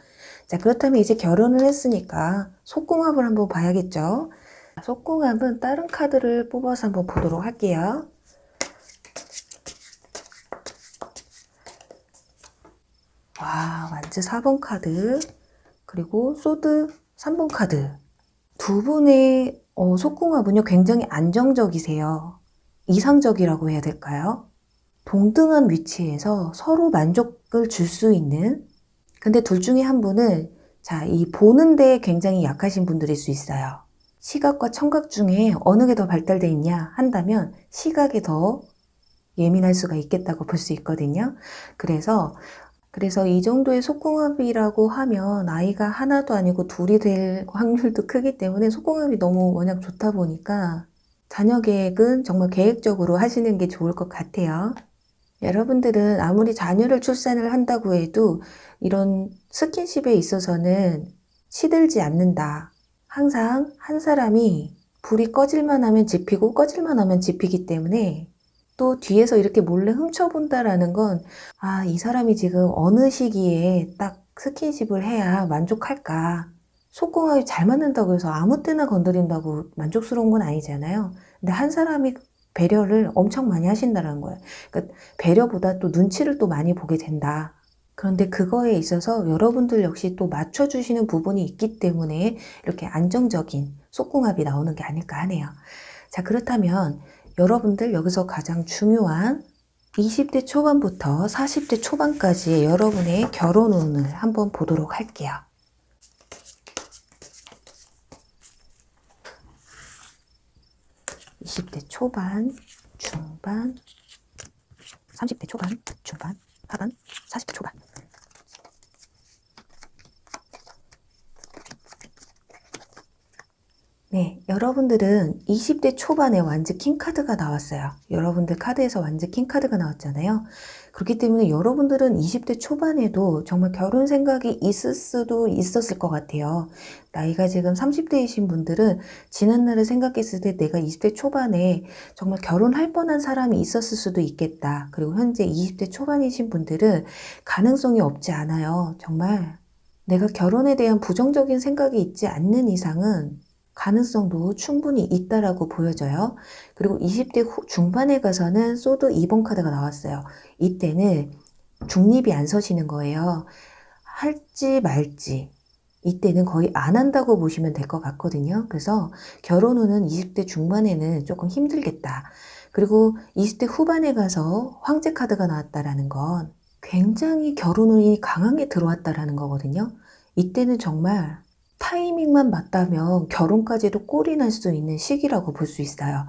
Speaker 1: 자, 그렇다면 이제 결혼을 했으니까 속궁합을 한번 봐야겠죠? 속궁합은 다른 카드를 뽑아서 한번 보도록 할게요. 와, 완즈 4번 카드, 그리고 소드 3번 카드. 두 분의 속궁합은요, 굉장히 안정적이세요. 이상적이라고 해야 될까요? 동등한 위치에서 서로 만족을 줄 수 있는, 근데 둘 중에 한 분은 자, 이 보는 데에 굉장히 약하신 분들일 수 있어요. 시각과 청각 중에 어느 게 더 발달되어 있냐 한다면 시각이 더 예민할 수가 있겠다고 볼 수 있거든요. 그래서 이 정도의 속궁합이라고 하면 아이가 하나도 아니고 둘이 될 확률도 크기 때문에 속궁합이 너무 워낙 좋다 보니까 자녀 계획은 정말 계획적으로 하시는 게 좋을 것 같아요. 여러분들은 아무리 자녀를 출산을 한다고 해도 이런 스킨십에 있어서는 시들지 않는다. 항상 한 사람이 불이 꺼질만 하면 지피고 꺼질만 하면 지피기 때문에 또 뒤에서 이렇게 몰래 훔쳐본다라는 건, 이 사람이 지금 어느 시기에 딱 스킨십을 해야 만족할까. 속궁합이 잘 맞는다고 해서 아무 때나 건드린다고 만족스러운 건 아니잖아요. 근데 한 사람이 배려를 엄청 많이 하신다는 거예요. 그러니까 배려보다 또 눈치를 또 많이 보게 된다. 그런데 그거에 있어서 여러분들 역시 또 맞춰주시는 부분이 있기 때문에 이렇게 안정적인 속궁합이 나오는 게 아닐까 하네요. 자, 그렇다면 여러분들 여기서 가장 중요한 20대 초반부터 40대 초반까지의 여러분의 결혼 운을 한번 보도록 할게요. (20대) 초반, 중반, 30대 초반, 중반, 하반, 40대 초반. 네, 여러분들은 20대 초반에 완즈 킹카드가 나왔어요. 여러분들 카드에서 완즈 킹카드가 나왔잖아요. 그렇기 때문에 여러분들은 20대 초반에도 정말 결혼 생각이 있을 수도 있었을 것 같아요. 나이가 지금 30대이신 분들은 지난날을 생각했을 때 내가 20대 초반에 정말 결혼할 뻔한 사람이 있었을 수도 있겠다. 그리고 현재 20대 초반이신 분들은 가능성이 없지 않아요. 정말 내가 결혼에 대한 부정적인 생각이 있지 않는 이상은 가능성도 충분히 있다라고 보여져요. 그리고 20대 중반에 가서는 소드 2번 카드가 나왔어요. 이때는 중립이 안 서시는 거예요. 할지 말지. 이때는 거의 안 한다고 보시면 될 것 같거든요. 그래서 결혼 후는 20대 중반에는 조금 힘들겠다. 그리고 20대 후반에 가서 황제 카드가 나왔다라는 건 굉장히 결혼 운이 강하게 들어왔다라는 거거든요. 이때는 정말 타이밍만 맞다면 결혼까지도 꼴이 날 수 있는 시기라고 볼 수 있어요.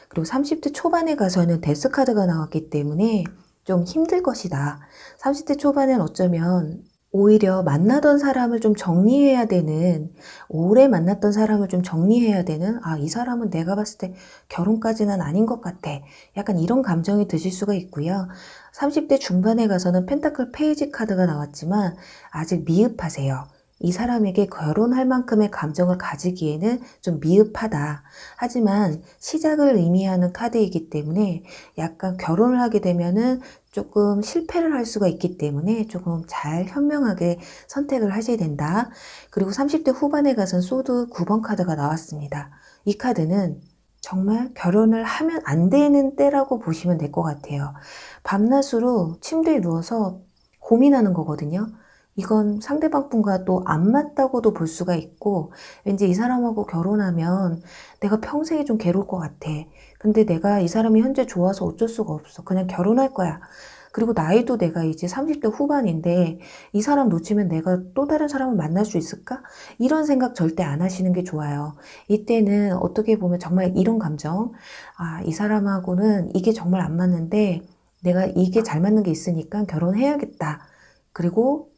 Speaker 1: 그리고 30대 초반에 가서는 데스 카드가 나왔기 때문에 좀 힘들 것이다. 30대 초반엔 어쩌면 오히려 만나던 사람을 좀 정리해야 되는, 오래 만났던 사람을 좀 정리해야 되는, 이 사람은 내가 봤을 때 결혼까지는 아닌 것 같아. 약간 이런 감정이 드실 수가 있고요. 30대 중반에 가서는 펜타클 페이지 카드가 나왔지만 아직 미흡하세요. 이 사람에게 결혼할 만큼의 감정을 가지기에는 좀 미흡하다. 하지만 시작을 의미하는 카드이기 때문에 약간 결혼을 하게 되면은 조금 실패를 할 수가 있기 때문에 조금 잘 현명하게 선택을 하셔야 된다. 그리고 30대 후반에 가선 소드 9번 카드가 나왔습니다. 이 카드는 정말 결혼을 하면 안 되는 때라고 보시면 될 것 같아요. 밤낮으로 침대에 누워서 고민하는 거거든요. 이건 상대방 분과 또 안 맞다고도 볼 수가 있고, 왠지 이 사람하고 결혼하면 내가 평생이 좀 괴로울 것 같아. 근데 내가 이 사람이 현재 좋아서 어쩔 수가 없어. 그냥 결혼할 거야. 그리고 나이도 내가 이제 30대 후반인데 이 사람 놓치면 내가 또 다른 사람을 만날 수 있을까? 이런 생각 절대 안 하시는 게 좋아요. 이때는 어떻게 보면 정말 이런 감정, 아, 이 사람하고는 이게 정말 안 맞는데 내가 이게 잘 맞는 게 있으니까 결혼해야겠다. 그리고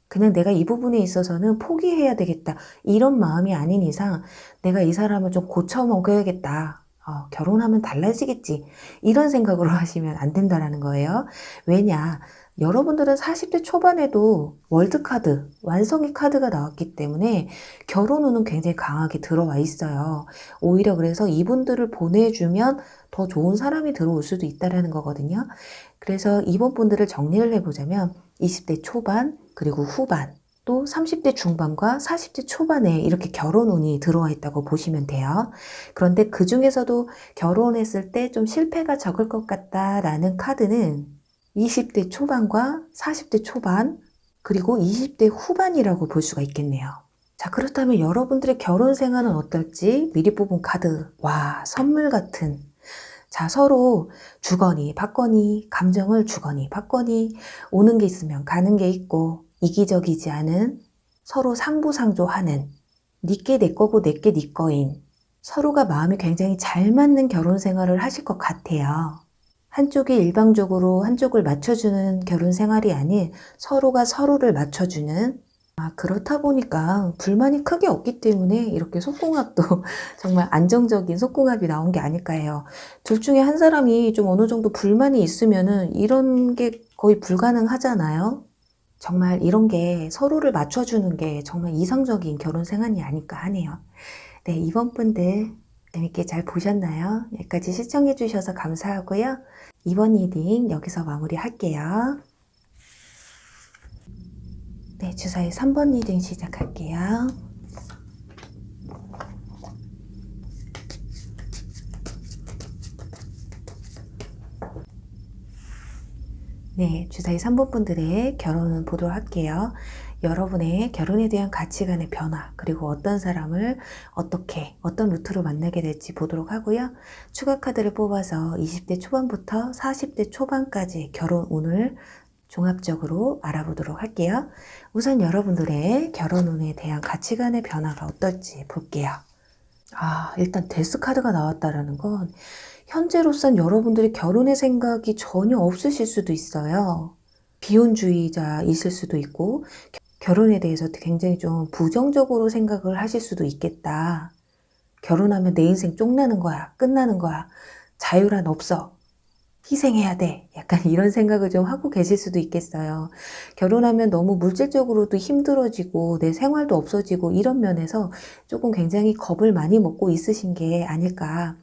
Speaker 1: 그냥 내가 이 부분에 있어서는 포기해야 되겠다. 이런 마음이 아닌 이상 내가 이 사람을 좀 고쳐 먹어야겠다. 결혼하면 달라지겠지. 이런 생각으로 하시면 안 된다라는 거예요. 왜냐? 여러분들은 40대 초반에도 월드카드, 완성의 카드가 나왔기 때문에 결혼 운은 굉장히 강하게 들어와 있어요. 오히려 그래서 이분들을 보내주면 더 좋은 사람이 들어올 수도 있다라는 거거든요. 그래서 이번 분들을 정리를 해보자면 20대 초반, 그리고 후반, 또 30대 중반과 40대 초반에 이렇게 결혼 운이 들어와 있다고 보시면 돼요. 그런데 그 중에서도 결혼했을 때 좀 실패가 적을 것 같다라는 카드는 20대 초반과 40대 초반, 그리고 20대 후반이라고 볼 수가 있겠네요. 자, 그렇다면 여러분들의 결혼 생활은 어떨지 미리 뽑은 카드, 와, 선물 같은. 자, 서로 주거니 받거니, 감정을 주거니 받거니, 오는 게 있으면 가는 게 있고, 이기적이지 않은, 서로 상부상조하는, 니께 내 거고 내께 니 거인, 서로가 마음이 굉장히 잘 맞는 결혼 생활을 하실 것 같아요. 한쪽이 일방적으로 한쪽을 맞춰주는 결혼 생활이 아닌 서로가 서로를 맞춰주는, 그렇다 보니까 불만이 크게 없기 때문에 이렇게 속궁합도 정말 안정적인 속궁합이 나온 게 아닐까 해요. 둘 중에 한 사람이 좀 어느 정도 불만이 있으면은 이런 게 거의 불가능하잖아요. 정말 이런 게 서로를 맞춰주는 게 정말 이상적인 결혼 생활이 아닐까 하네요. 네, 이번 분들 재밌게 잘 보셨나요? 여기까지 시청해 주셔서 감사하고요. 이번 리딩 여기서 마무리할게요. 네, 주사위 3번 리딩 시작할게요. 네, 주사위 3번 분들의 결혼은 보도록 할게요. 여러분의 결혼에 대한 가치관의 변화, 그리고 어떤 사람을 어떻게, 어떤 루트로 만나게 될지 보도록 하고요. 추가 카드를 뽑아서 20대 초반부터 40대 초반까지 결혼 운을 종합적으로 알아보도록 할게요. 우선 여러분들의 결혼 운에 대한 가치관의 변화가 어떨지 볼게요. 일단 데스 카드가 나왔다라는 건 현재로선 여러분들이 결혼의 생각이 전혀 없으실 수도 있어요. 비혼주의자이실 수도 있고 결혼에 대해서 굉장히 좀 부정적으로 생각을 하실 수도 있겠다. 결혼하면 내 인생 쫑나는 거야. 끝나는 거야. 자유란 없어. 희생해야 돼. 약간 이런 생각을 좀 하고 계실 수도 있겠어요. 결혼하면 너무 물질적으로도 힘들어지고 내 생활도 없어지고 이런 면에서 조금 굉장히 겁을 많이 먹고 있으신 게 아닐까.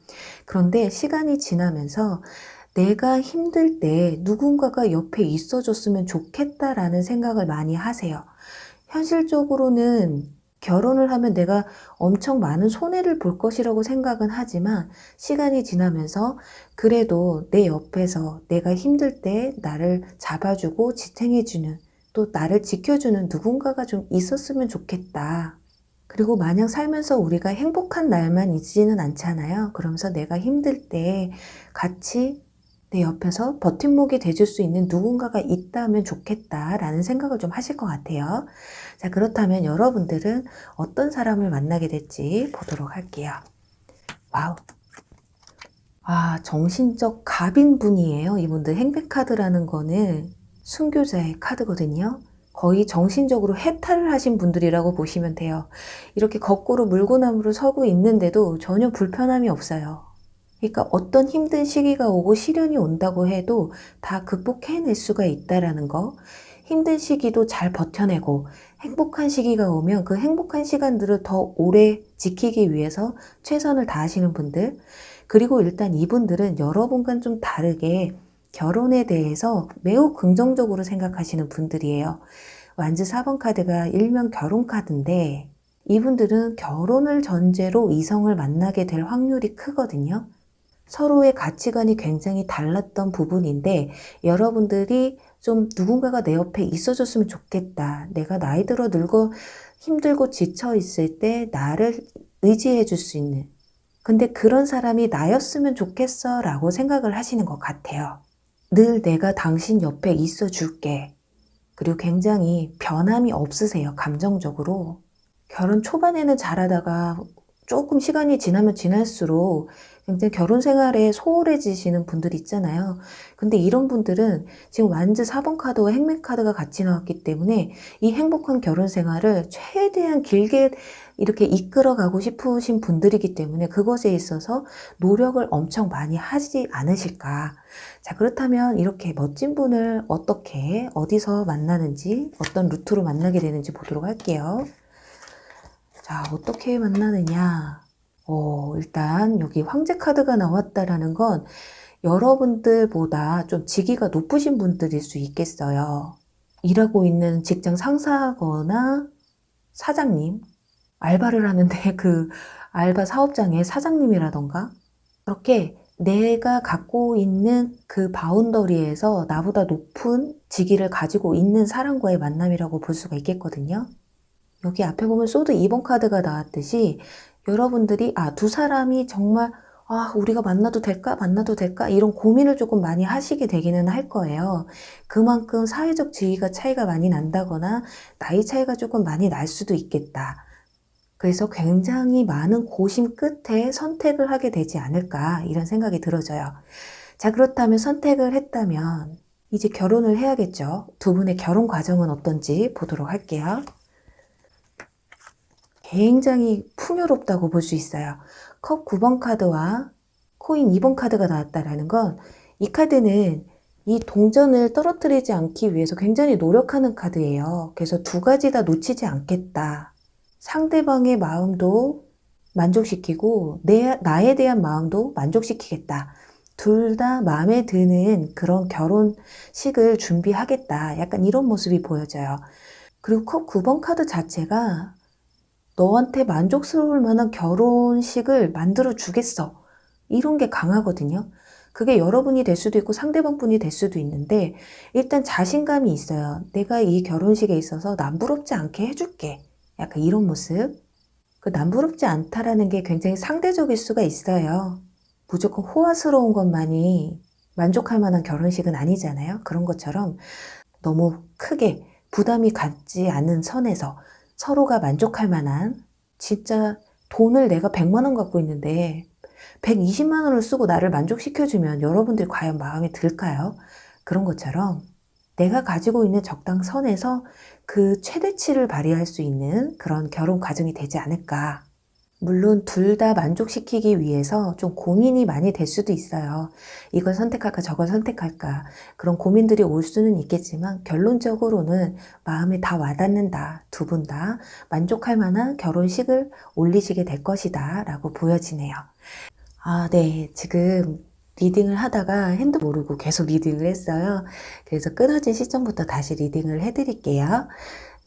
Speaker 1: 그런데 시간이 지나면서 내가 힘들 때 누군가가 옆에 있어줬으면 좋겠다라는 생각을 많이 하세요. 현실적으로는 결혼을 하면 내가 엄청 많은 손해를 볼 것이라고 생각은 하지만 시간이 지나면서 그래도 내 옆에서 내가 힘들 때 나를 잡아주고 지탱해주는, 또 나를 지켜주는 누군가가 좀 있었으면 좋겠다. 그리고 마냥 살면서 우리가 행복한 날만 있지는 않잖아요. 그러면서 내가 힘들 때 같이 내 옆에서 버팀목이 돼줄 수 있는 누군가가 있다면 좋겠다라는 생각을 좀 하실 것 같아요. 자, 그렇다면 여러분들은 어떤 사람을 만나게 될지 보도록 할게요. 와우. 정신적 갑인 분이에요. 이분들 행패카드라는 거는 순교자의 카드거든요. 거의 정신적으로 해탈을 하신 분들이라고 보시면 돼요. 이렇게 거꾸로 물구나무로 서고 있는데도 전혀 불편함이 없어요. 그러니까 어떤 힘든 시기가 오고 시련이 온다고 해도 다 극복해낼 수가 있다라는 거. 힘든 시기도 잘 버텨내고 행복한 시기가 오면 그 행복한 시간들을 더 오래 지키기 위해서 최선을 다하시는 분들. 그리고 일단 이분들은 여러분과는 좀 다르게 결혼에 대해서 매우 긍정적으로 생각하시는 분들이에요. 완즈 4번 카드가 일명 결혼 카드인데 이분들은 결혼을 전제로 이성을 만나게 될 확률이 크거든요. 서로의 가치관이 굉장히 달랐던 부분인데 여러분들이 좀 누군가가 내 옆에 있어줬으면 좋겠다. 내가 나이 들어 늙어 힘들고 지쳐 있을 때 나를 의지해 줄 수 있는. 근데 그런 사람이 나였으면 좋겠어 라고 생각을 하시는 것 같아요. 늘 내가 당신 옆에 있어 줄게. 그리고 굉장히 변함이 없으세요, 감정적으로. 결혼 초반에는 잘하다가 조금 시간이 지나면 지날수록 굉장히 결혼 생활에 소홀해지시는 분들이 있잖아요. 근데 이런 분들은 지금 완즈 4번 카드와 행맨 카드가 같이 나왔기 때문에 이 행복한 결혼 생활을 최대한 길게 이렇게 이끌어가고 싶으신 분들이기 때문에 그것에 있어서 노력을 엄청 많이 하지 않으실까. 자, 그렇다면 이렇게 멋진 분을 어떻게, 어디서 만나는지, 어떤 루트로 만나게 되는지 보도록 할게요. 자, 어떻게 만나느냐. 일단 여기 황제 카드가 나왔다라는 건 여러분들보다 좀 직위가 높으신 분들일 수 있겠어요. 일하고 있는 직장 상사거나 사장님, 알바를 하는데 그 알바 사업장의 사장님이라던가 그렇게 내가 갖고 있는 그 바운더리에서 나보다 높은 직위를 가지고 있는 사람과의 만남이라고 볼 수가 있겠거든요. 여기 앞에 보면 소드 2번 카드가 나왔듯이 여러분들이 두 사람이 정말 우리가 만나도 될까? 만나도 될까? 이런 고민을 조금 많이 하시게 되기는 할 거예요. 그만큼 사회적 지위가 차이가 많이 난다거나 나이 차이가 조금 많이 날 수도 있겠다. 그래서 굉장히 많은 고심 끝에 선택을 하게 되지 않을까 이런 생각이 들어져요. 자, 그렇다면 선택을 했다면 이제 결혼을 해야겠죠. 두 분의 결혼 과정은 어떤지 보도록 할게요. 굉장히 풍요롭다고 볼 수 있어요. 컵 9번 카드와 코인 2번 카드가 나왔다라는 건 이 카드는 이 동전을 떨어뜨리지 않기 위해서 굉장히 노력하는 카드예요. 그래서 두 가지 다 놓치지 않겠다. 상대방의 마음도 만족시키고 나에 대한 마음도 만족시키겠다. 둘 다 마음에 드는 그런 결혼식을 준비하겠다. 약간 이런 모습이 보여져요. 그리고 컵 9번 카드 자체가 너한테 만족스러울 만한 결혼식을 만들어 주겠어. 이런 게 강하거든요. 그게 여러분이 될 수도 있고 상대방 분이 될 수도 있는데 일단 자신감이 있어요. 내가 이 결혼식에 있어서 남부럽지 않게 해줄게. 약간 이런 모습. 그 남부럽지 않다라는 게 굉장히 상대적일 수가 있어요. 무조건 호화스러운 것만이 만족할 만한 결혼식은 아니잖아요. 그런 것처럼 너무 크게 부담이 갖지 않은 선에서 서로가 만족할 만한 진짜 돈을 내가 100만 원 갖고 있는데 120만 원을 쓰고 나를 만족시켜주면 여러분들이 과연 마음에 들까요? 그런 것처럼 내가 가지고 있는 적당선에서 그 최대치를 발휘할 수 있는 그런 결혼 과정이 되지 않을까. 물론 둘 다 만족시키기 위해서 좀 고민이 많이 될 수도 있어요. 이걸 선택할까 저걸 선택할까 그런 고민들이 올 수는 있겠지만 결론적으로는 마음에 다 와닿는다. 두 분 다 만족할 만한 결혼식을 올리시게 될 것이다 라고 보여지네요. 네. 지금 리딩을 하다가 핸드 모르고 계속 리딩을 했어요. 그래서 끊어진 시점부터 다시 리딩을 해드릴게요.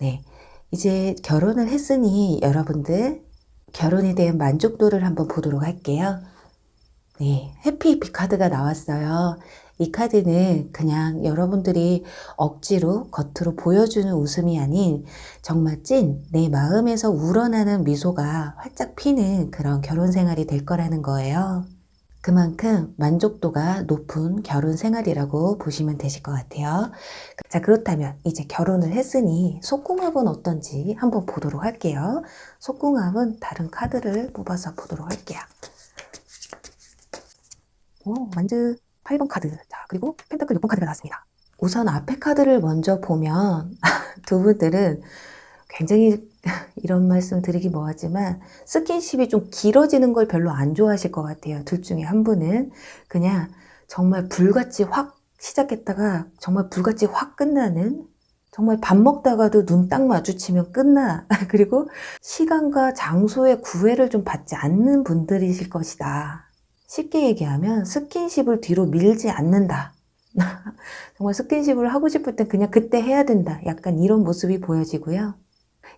Speaker 1: 네. 이제 결혼을 했으니 여러분들 결혼에 대한 만족도를 한번 보도록 할게요. 네. 해피해피 카드가 나왔어요. 이 카드는 그냥 여러분들이 억지로 겉으로 보여주는 웃음이 아닌 정말 찐 내 마음에서 우러나는 미소가 활짝 피는 그런 결혼 생활이 될 거라는 거예요. 그만큼 만족도가 높은 결혼 생활이라고 보시면 되실 것 같아요. 자, 그렇다면 이제 결혼을 했으니 속궁합은 어떤지 한번 보도록 할게요. 속궁합은 다른 카드를 뽑아서 보도록 할게요. 완즈 8번 카드. 자, 그리고 펜타클 6번 카드가 나왔습니다. 우선 앞에 카드를 먼저 보면 두 분들은 굉장히 이런 말씀 드리기 뭐하지만 스킨십이 좀 길어지는 걸 별로 안 좋아하실 것 같아요. 둘 중에 한 분은 그냥 정말 불같이 확 시작했다가 정말 불같이 확 끝나는 정말 밥 먹다가도 눈 딱 마주치면 끝나. 그리고 시간과 장소의 구애를 좀 받지 않는 분들이실 것이다. 쉽게 얘기하면 스킨십을 뒤로 밀지 않는다. 정말 스킨십을 하고 싶을 땐 그냥 그때 해야 된다. 약간 이런 모습이 보여지고요.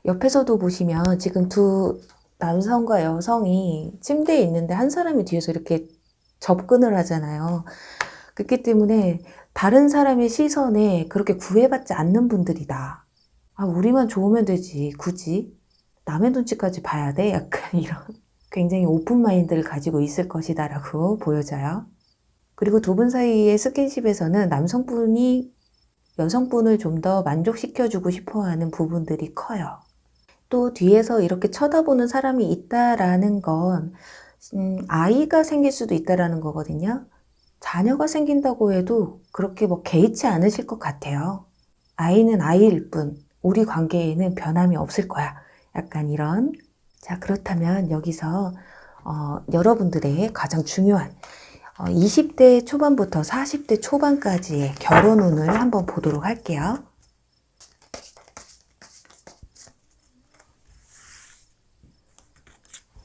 Speaker 1: 옆에서도 보시면 지금 두 남성과 여성이 침대에 있는데 한 사람이 뒤에서 이렇게 접근을 하잖아요. 그렇기 때문에 다른 사람의 시선에 그렇게 구애받지 않는 분들이다. 우리만 좋으면 되지. 굳이 남의 눈치까지 봐야 돼? 약간 이런 굉장히 오픈 마인드를 가지고 있을 것이다 라고 보여져요. 그리고 두 분 사이의 스킨십에서는 남성분이 여성분을 좀 더 만족시켜주고 싶어하는 부분들이 커요. 또 뒤에서 이렇게 쳐다보는 사람이 있다라는 건 아이가 생길 수도 있다라는 거거든요. 자녀가 생긴다고 해도 그렇게 뭐 개의치 않으실 것 같아요. 아이는 아이일 뿐, 우리 관계에는 변함이 없을 거야. 약간 이런. 자, 그렇다면 여기서 여러분들의 가장 중요한 20대 초반부터 40대 초반까지의 결혼 운을 한번 보도록 할게요.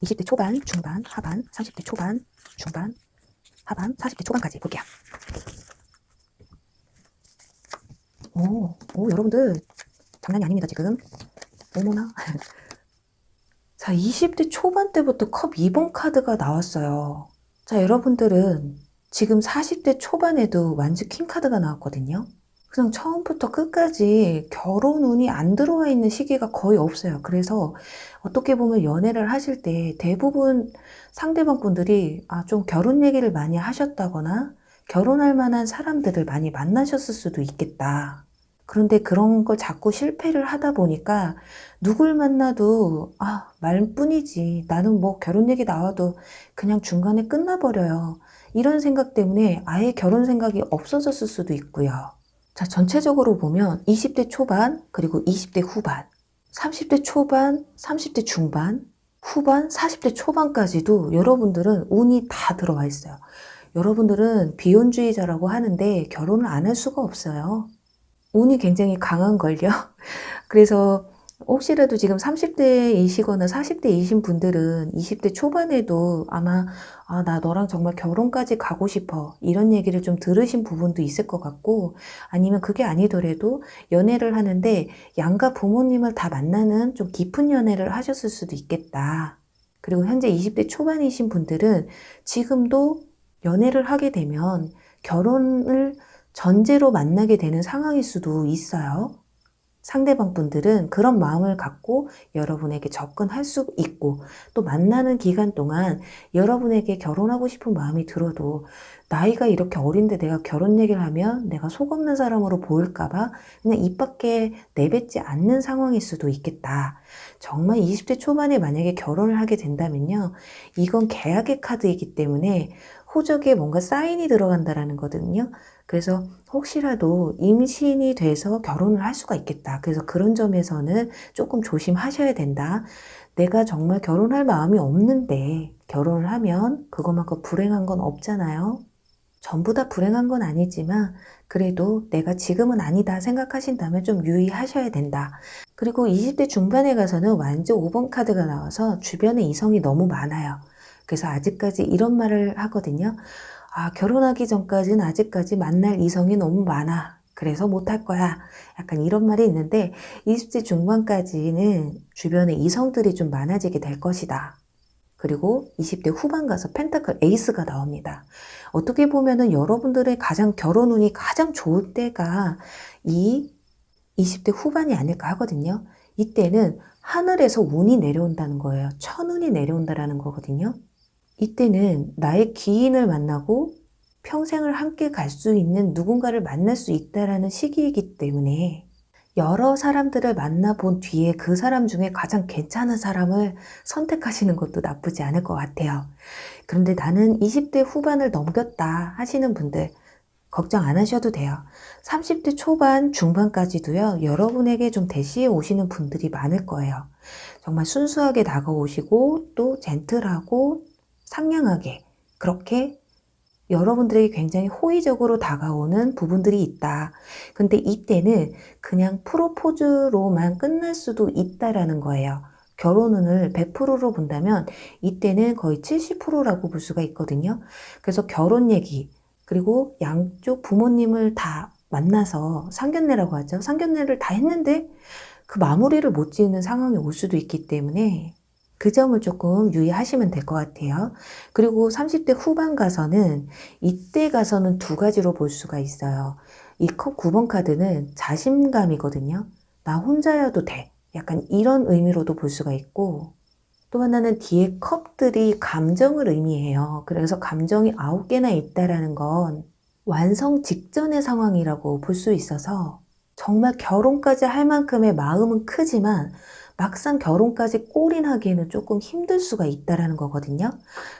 Speaker 1: (20대) 초반, 중반, 하반, 30대 초반, 중반, 하반, 40대 초반까지 볼게요. 여러분들 장난이 아닙니다, 지금. 어머나. 자, 20대 초반 때부터 컵 2번 카드가 나왔어요. 자, 여러분들은 지금 40대 초반에도 완즈 킹 카드가 나왔거든요. 그냥 처음부터 끝까지 결혼 운이 안 들어와 있는 시기가 거의 없어요. 그래서 어떻게 보면 연애를 하실 때 대부분 상대방 분들이 좀 결혼 얘기를 많이 하셨다거나 결혼할 만한 사람들을 많이 만나셨을 수도 있겠다. 그런데 그런 걸 자꾸 실패를 하다 보니까 누굴 만나도 말뿐이지. 나는 뭐 결혼 얘기 나와도 그냥 중간에 끝나버려요. 이런 생각 때문에 아예 결혼 생각이 없어졌을 수도 있고요. 자, 전체적으로 보면 20대 초반, 그리고 20대 후반, 30대 초반, 30대 중반, 후반, 40대 초반까지도 여러분들은 운이 다 들어와 있어요. 여러분들은 비혼주의자라고 하는데 결혼을 안 할 수가 없어요. 운이 굉장히 강한걸요. 그래서 혹시라도 지금 30대이시거나 40대이신 분들은 20대 초반에도 아마 나 너랑 정말 결혼까지 가고 싶어 이런 얘기를 좀 들으신 부분도 있을 것 같고, 아니면 그게 아니더라도 연애를 하는데 양가 부모님을 다 만나는 좀 깊은 연애를 하셨을 수도 있겠다. 그리고 현재 20대 초반이신 분들은 지금도 연애를 하게 되면 결혼을 전제로 만나게 되는 상황일 수도 있어요. 상대방 분들은 그런 마음을 갖고 여러분에게 접근할 수 있고, 또 만나는 기간 동안 여러분에게 결혼하고 싶은 마음이 들어도 나이가 이렇게 어린데 내가 결혼 얘기를 하면 내가 속 없는 사람으로 보일까봐 그냥 입 밖에 내뱉지 않는 상황일 수도 있겠다. 정말 20대 초반에 만약에 결혼을 하게 된다면요, 이건 계약의 카드이기 때문에 호적에 뭔가 사인이 들어간다라는 거거든요. 그래서 혹시라도 임신이 돼서 결혼을 할 수가 있겠다. 그래서 그런 점에서는 조금 조심하셔야 된다. 내가 정말 결혼할 마음이 없는데 결혼을 하면 그것만큼 불행한 건 없잖아요. 전부 다 불행한 건 아니지만 그래도 내가 지금은 아니다 생각하신다면 좀 유의하셔야 된다. 그리고 20대 중반에 가서는 완전 5번 카드가 나와서 주변에 이성이 너무 많아요. 그래서 아직까지 이런 말을 하거든요. 결혼하기 전까지는 아직까지 만날 이성이 너무 많아. 그래서 못할 거야. 약간 이런 말이 있는데 20대 중반까지는 주변에 이성들이 좀 많아지게 될 것이다. 그리고 20대 후반 가서 펜타클 에이스가 나옵니다. 어떻게 보면은 여러분들의 가장 결혼 운이 가장 좋을 때가 이 20대 후반이 아닐까 하거든요. 이때는 하늘에서 운이 내려온다는 거예요. 천운이 내려온다라는 거거든요. 이때는 나의 기인을 만나고 평생을 함께 갈 수 있는 누군가를 만날 수 있다라는 시기이기 때문에 여러 사람들을 만나본 뒤에 그 사람 중에 가장 괜찮은 사람을 선택하시는 것도 나쁘지 않을 것 같아요. 그런데 나는 20대 후반을 넘겼다 하시는 분들 걱정 안 하셔도 돼요. 30대 초반, 중반까지도요, 여러분에게 좀 대시해 오시는 분들이 많을 거예요. 정말 순수하게 다가오시고 또 젠틀하고 상냥하게 그렇게 여러분들에게 굉장히 호의적으로 다가오는 부분들이 있다. 근데 이때는 그냥 프로포즈로만 끝날 수도 있다라는 거예요. 결혼운을 100%로 본다면 이때는 거의 70%라고 볼 수가 있거든요. 그래서 결혼 얘기, 그리고 양쪽 부모님을 다 만나서 상견례라고 하죠. 상견례를 다 했는데 그 마무리를 못 지으는 상황이 올 수도 있기 때문에 그 점을 조금 유의하시면 될 것 같아요. 그리고 30대 후반 가서는 이때 가서는 두 가지로 볼 수가 있어요. 이 컵 9번 카드는 자신감이거든요. 나 혼자여도 돼. 약간 이런 의미로도 볼 수가 있고, 또 하나는 뒤에 컵들이 감정을 의미해요. 그래서 감정이 9개나 있다라는 건 완성 직전의 상황이라고 볼 수 있어서 정말 결혼까지 할 만큼의 마음은 크지만 막상 결혼까지 골인하기에는 조금 힘들 수가 있다라는 거거든요.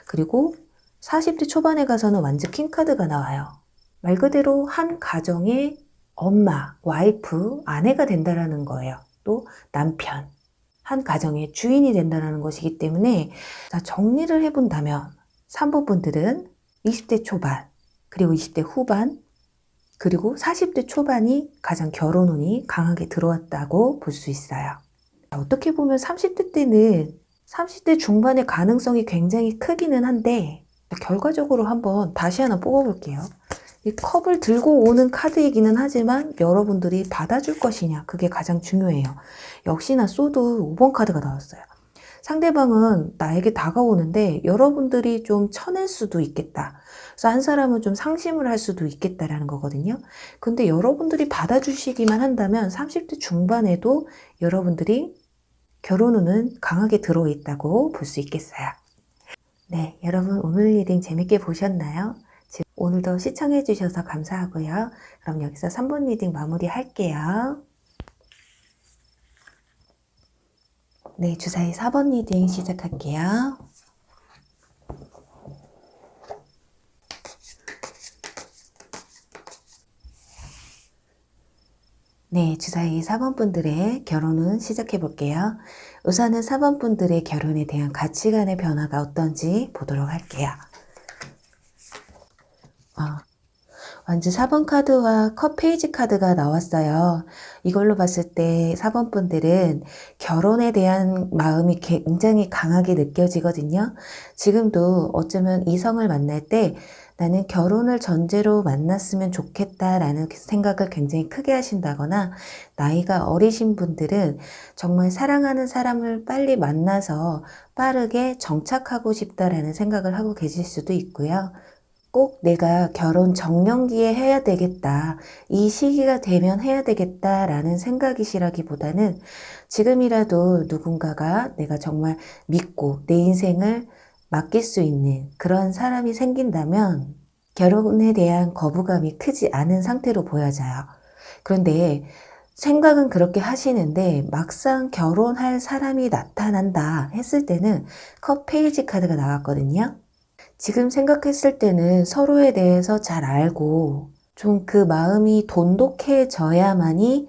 Speaker 1: 그리고 40대 초반에 가서는 완전 킹카드가 나와요. 말 그대로 한 가정의 엄마, 와이프, 아내가 된다라는 거예요. 또 남편, 한 가정의 주인이 된다는 것이기 때문에 자, 정리를 해본다면 3번 분들은 20대 초반, 그리고 20대 후반, 그리고 40대 초반이 가장 결혼운이 강하게 들어왔다고 볼 수 있어요. 어떻게 보면 30대 때는 30대 중반의 가능성이 굉장히 크기는 한데 결과적으로 한번 다시 하나 뽑아볼게요. 이 컵을 들고 오는 카드이기는 하지만 여러분들이 받아줄 것이냐, 그게 가장 중요해요. 역시나 소드 5번 카드가 나왔어요. 상대방은 나에게 다가오는데 여러분들이 좀 쳐낼 수도 있겠다. 그래서 한 사람은 좀 상심을 할 수도 있겠다라는 거거든요. 근데 여러분들이 받아주시기만 한다면 30대 중반에도 여러분들이 결혼운은 강하게 들어있다고 볼 수 있겠어요. 네, 여러분 오늘 리딩 재밌게 보셨나요? 오늘도 시청해주셔서 감사하고요. 그럼 여기서 3번 리딩 마무리 할게요. 네, 주사위 4번 리딩 시작할게요. 네, 주사위 4번 분들의 결혼은 시작해 볼게요. 우선은 4번 분들의 결혼에 대한 가치관의 변화가 어떤지 보도록 할게요. 완전 4번 카드와 컵 페이지 카드가 나왔어요. 이걸로 봤을 때 4번 분들은 결혼에 대한 마음이 굉장히 강하게 느껴지거든요. 지금도 어쩌면 이성을 만날 때 나는 결혼을 전제로 만났으면 좋겠다라는 생각을 굉장히 크게 하신다거나, 나이가 어리신 분들은 정말 사랑하는 사람을 빨리 만나서 빠르게 정착하고 싶다라는 생각을 하고 계실 수도 있고요. 꼭 내가 결혼 정년기에 해야 되겠다, 이 시기가 되면 해야 되겠다라는 생각이시라기보다는 지금이라도 누군가가 내가 정말 믿고 내 인생을 맡길 수 있는 그런 사람이 생긴다면 결혼에 대한 거부감이 크지 않은 상태로 보여져요. 그런데 생각은 그렇게 하시는데 막상 결혼할 사람이 나타난다 했을 때는 컵 페이지 카드가 나왔거든요. 지금 생각했을 때는 서로에 대해서 잘 알고 좀 그 마음이 돈독해져야만이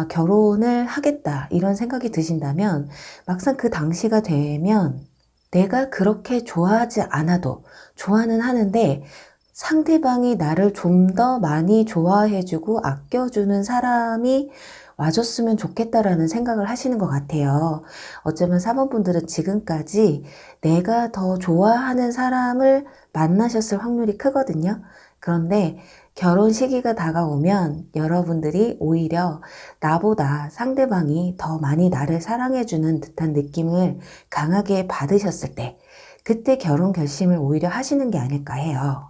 Speaker 1: 결혼을 하겠다 이런 생각이 드신다면, 막상 그 당시가 되면 내가 그렇게 좋아하지 않아도 좋아는 하는데 상대방이 나를 좀 더 많이 좋아해주고 아껴주는 사람이 와줬으면 좋겠다라는 생각을 하시는 것 같아요. 어쩌면 4번 분들은 지금까지 내가 더 좋아하는 사람을 만나셨을 확률이 크거든요. 그런데 결혼 시기가 다가오면 여러분들이 오히려 나보다 상대방이 더 많이 나를 사랑해주는 듯한 느낌을 강하게 받으셨을 때, 그때 결혼 결심을 오히려 하시는 게 아닐까 해요.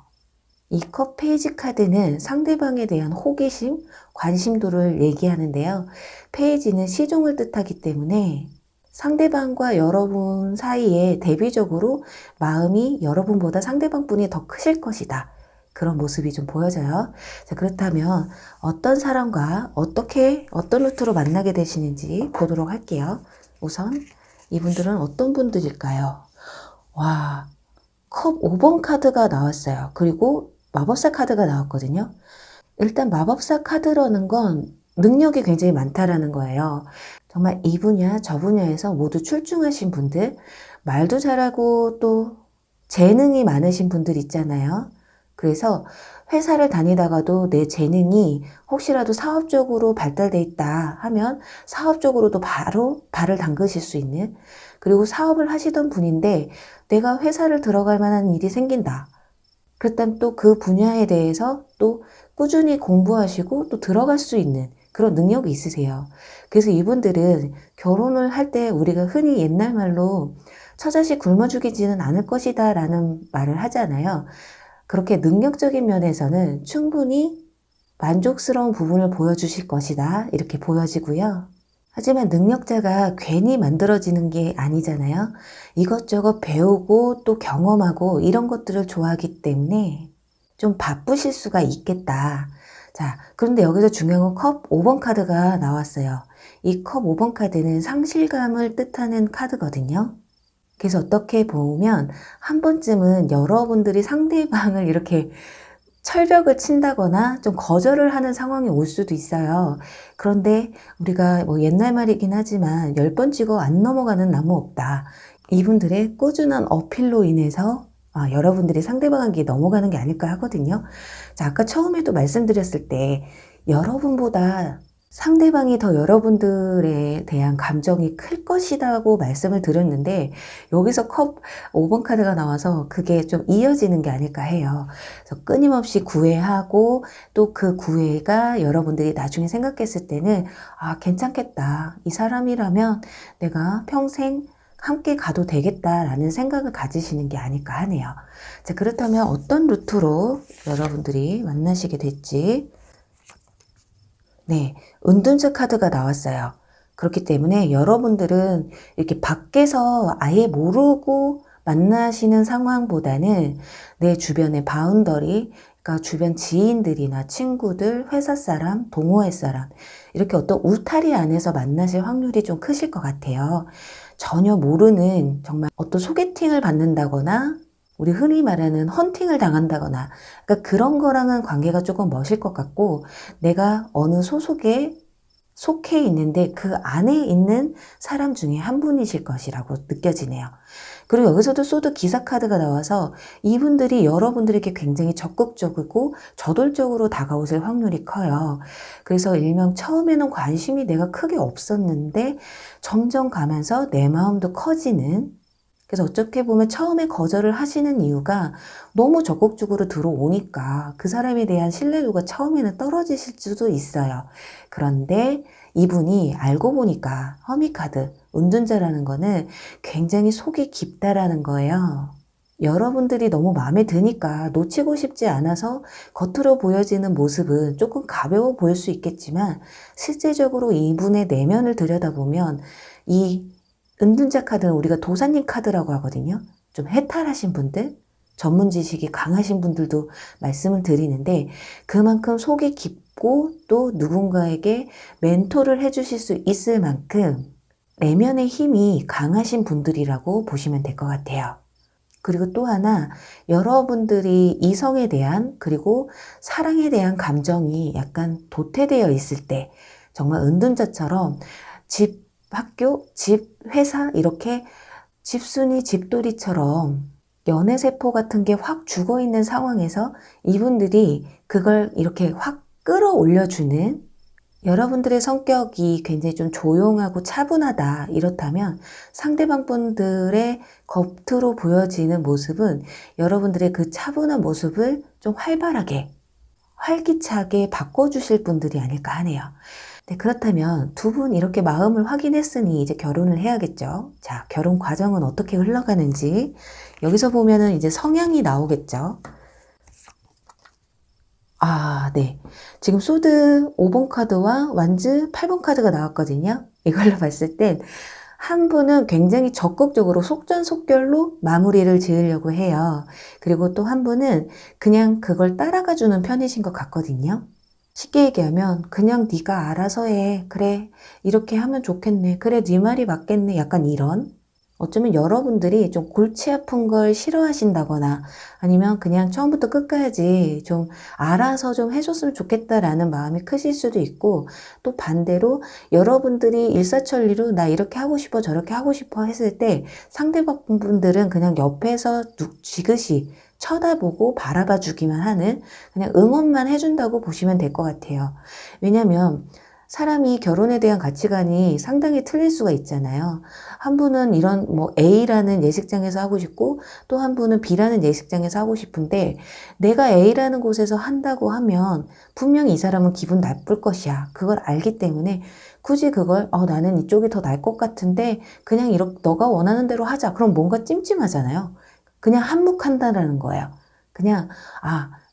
Speaker 1: 이 컵 페이지 카드는 상대방에 대한 호기심, 관심도를 얘기하는데요. 페이지는 시종을 뜻하기 때문에 상대방과 여러분 사이에 대비적으로 마음이 여러분보다 상대방 분이 더 크실 것이다, 그런 모습이 좀 보여져요. 자, 그렇다면 어떤 사람과 어떤 루트로 만나게 되시는지 보도록 할게요. 우선 이분들은 어떤 분들일까요? 와, 컵 5번 카드가 나왔어요. 그리고 마법사 카드가 나왔거든요. 일단 마법사 카드라는 건 능력이 굉장히 많다라는 거예요. 정말 이 분야 저 분야에서 모두 출중하신 분들, 말도 잘하고 또 재능이 많으신 분들 있잖아요. 그래서 회사를 다니다가도 내 재능이 혹시라도 사업적으로 발달돼 있다 하면 사업적으로도 바로 발을 담그실 수 있는, 그리고 사업을 하시던 분인데 내가 회사를 들어갈 만한 일이 생긴다, 그렇다면 또 그 분야에 대해서 또 꾸준히 공부하시고 또 들어갈 수 있는 그런 능력이 있으세요. 그래서 이분들은 결혼을 할 때 우리가 흔히 옛날 말로 처자식 굶어 죽이지는 않을 것이다 라는 말을 하잖아요. 그렇게 능력적인 면에서는 충분히 만족스러운 부분을 보여주실 것이다, 이렇게 보여지고요. 하지만 능력자가 괜히 만들어지는 게 아니잖아요. 이것저것 배우고 또 경험하고 이런 것들을 좋아하기 때문에 좀 바쁘실 수가 있겠다. 자, 그런데 여기서 중요한 건 컵 5번 카드가 나왔어요. 이 컵 5번 카드는 상실감을 뜻하는 카드거든요. 그래서 어떻게 보면 한 번쯤은 여러분들이 상대방을 이렇게 철벽을 친다거나 좀 거절을 하는 상황이 올 수도 있어요. 그런데 우리가 뭐 옛날 말이긴 하지만 10번 찍어 안 넘어가는 나무 없다. 이분들의 꾸준한 어필로 인해서 여러분들이 상대방에게 넘어가는 게 아닐까 하거든요. 자, 아까 처음에도 말씀드렸을 때 여러분보다 상대방이 더 여러분들에 대한 감정이 클 것이라고 말씀을 드렸는데 여기서 컵 5번 카드가 나와서 그게 좀 이어지는 게 아닐까 해요. 그래서 끊임없이 구애하고 또 그 구애가 여러분들이 나중에 생각했을 때는 괜찮겠다. 이 사람이라면 내가 평생 함께 가도 되겠다라는 생각을 가지시는 게 아닐까 하네요. 자, 그렇다면 어떤 루트로 여러분들이 만나시게 될지. 네, 은둔자 카드가 나왔어요. 그렇기 때문에 여러분들은 이렇게 밖에서 아예 모르고 만나시는 상황보다는 내 주변의 바운더리, 그러니까 주변 지인들이나 친구들, 회사 사람, 동호회 사람 이렇게 어떤 울타리 안에서 만나실 확률이 좀 크실 것 같아요. 전혀 모르는 정말 어떤 소개팅을 받는다거나 우리 흔히 말하는 헌팅을 당한다거나 그러니까 그런 거랑은 관계가 조금 멋일 것 같고 내가 어느 소속에 속해 있는데 그 안에 있는 사람 중에 한 분이실 것이라고 느껴지네요. 그리고 여기서도 소드 기사 카드가 나와서 이분들이 여러분들에게 굉장히 적극적이고 저돌적으로 다가오실 확률이 커요. 그래서 일명 처음에는 관심이 내가 크게 없었는데 점점 가면서 내 마음도 커지는 그래서 어떻게 보면 처음에 거절을 하시는 이유가 너무 적극적으로 들어오니까 그 사람에 대한 신뢰도가 처음에는 떨어지실 수도 있어요. 그런데 이분이 알고 보니까 허미카드, 은둔자라는 거는 굉장히 속이 깊다라는 거예요. 여러분들이 너무 마음에 드니까 놓치고 싶지 않아서 겉으로 보여지는 모습은 조금 가벼워 보일 수 있겠지만 실제적으로 이분의 내면을 들여다보면 이 은둔자 카드는 우리가 도사님 카드라고 하거든요. 좀 해탈하신 분들, 전문 지식이 강하신 분들도 말씀을 드리는데 그만큼 속이 깊고 또 누군가에게 멘토를 해주실 수 있을 만큼 내면의 힘이 강하신 분들이라고 보시면 될 것 같아요. 그리고 또 하나 여러분들이 이성에 대한 그리고 사랑에 대한 감정이 약간 도태되어 있을 때 정말 은둔자처럼 집 학교, 집, 회사 이렇게 집순이 집돌이처럼 연애세포 같은 게 확 죽어있는 상황에서 이분들이 그걸 이렇게 확 끌어올려주는 여러분들의 성격이 굉장히 좀 조용하고 차분하다 이렇다면 상대방 분들의 겉으로 보여지는 모습은 여러분들의 그 차분한 모습을 좀 활발하게 활기차게 바꿔주실 분들이 아닐까 하네요. 네, 그렇다면 두 분 이렇게 마음을 확인했으니 이제 결혼을 해야겠죠. 자, 결혼 과정은 어떻게 흘러가는지 여기서 보면은 이제 성향이 나오겠죠. 네. 지금 소드 5번 카드와 완즈 8번 카드가 나왔거든요. 이걸로 봤을 땐 한 분은 굉장히 적극적으로 속전속결로 마무리를 지으려고 해요. 그리고 또 한 분은 그냥 그걸 따라가 주는 편이신 것 같거든요. 쉽게 얘기하면 그냥 네가 알아서 해. 그래. 이렇게 하면 좋겠네. 그래. 네 말이 맞겠네. 약간 이런. 어쩌면 여러분들이 좀 골치 아픈 걸 싫어하신다거나 아니면 그냥 처음부터 끝까지 좀 알아서 좀 해줬으면 좋겠다라는 마음이 크실 수도 있고 또 반대로 여러분들이 일사천리로 나 이렇게 하고 싶어 저렇게 하고 싶어 했을 때 상대방 분들은 그냥 옆에서 지그시 쳐다보고 바라봐 주기만 하는 그냥 응원만 해준다고 보시면 될 것 같아요. 왜냐면 사람이 결혼에 대한 가치관이 상당히 틀릴 수가 있잖아요. 한 분은 이런 뭐 A라는 예식장에서 하고 싶고 또 한 분은 B라는 예식장에서 하고 싶은데 내가 A라는 곳에서 한다고 하면 분명히 이 사람은 기분 나쁠 것이야. 그걸 알기 때문에 굳이 그걸 나는 이쪽이 더 나을 것 같은데 그냥 이렇게 너가 원하는 대로 하자. 그럼 뭔가 찜찜하잖아요. 그냥 한몫한다라는 거예요. 그냥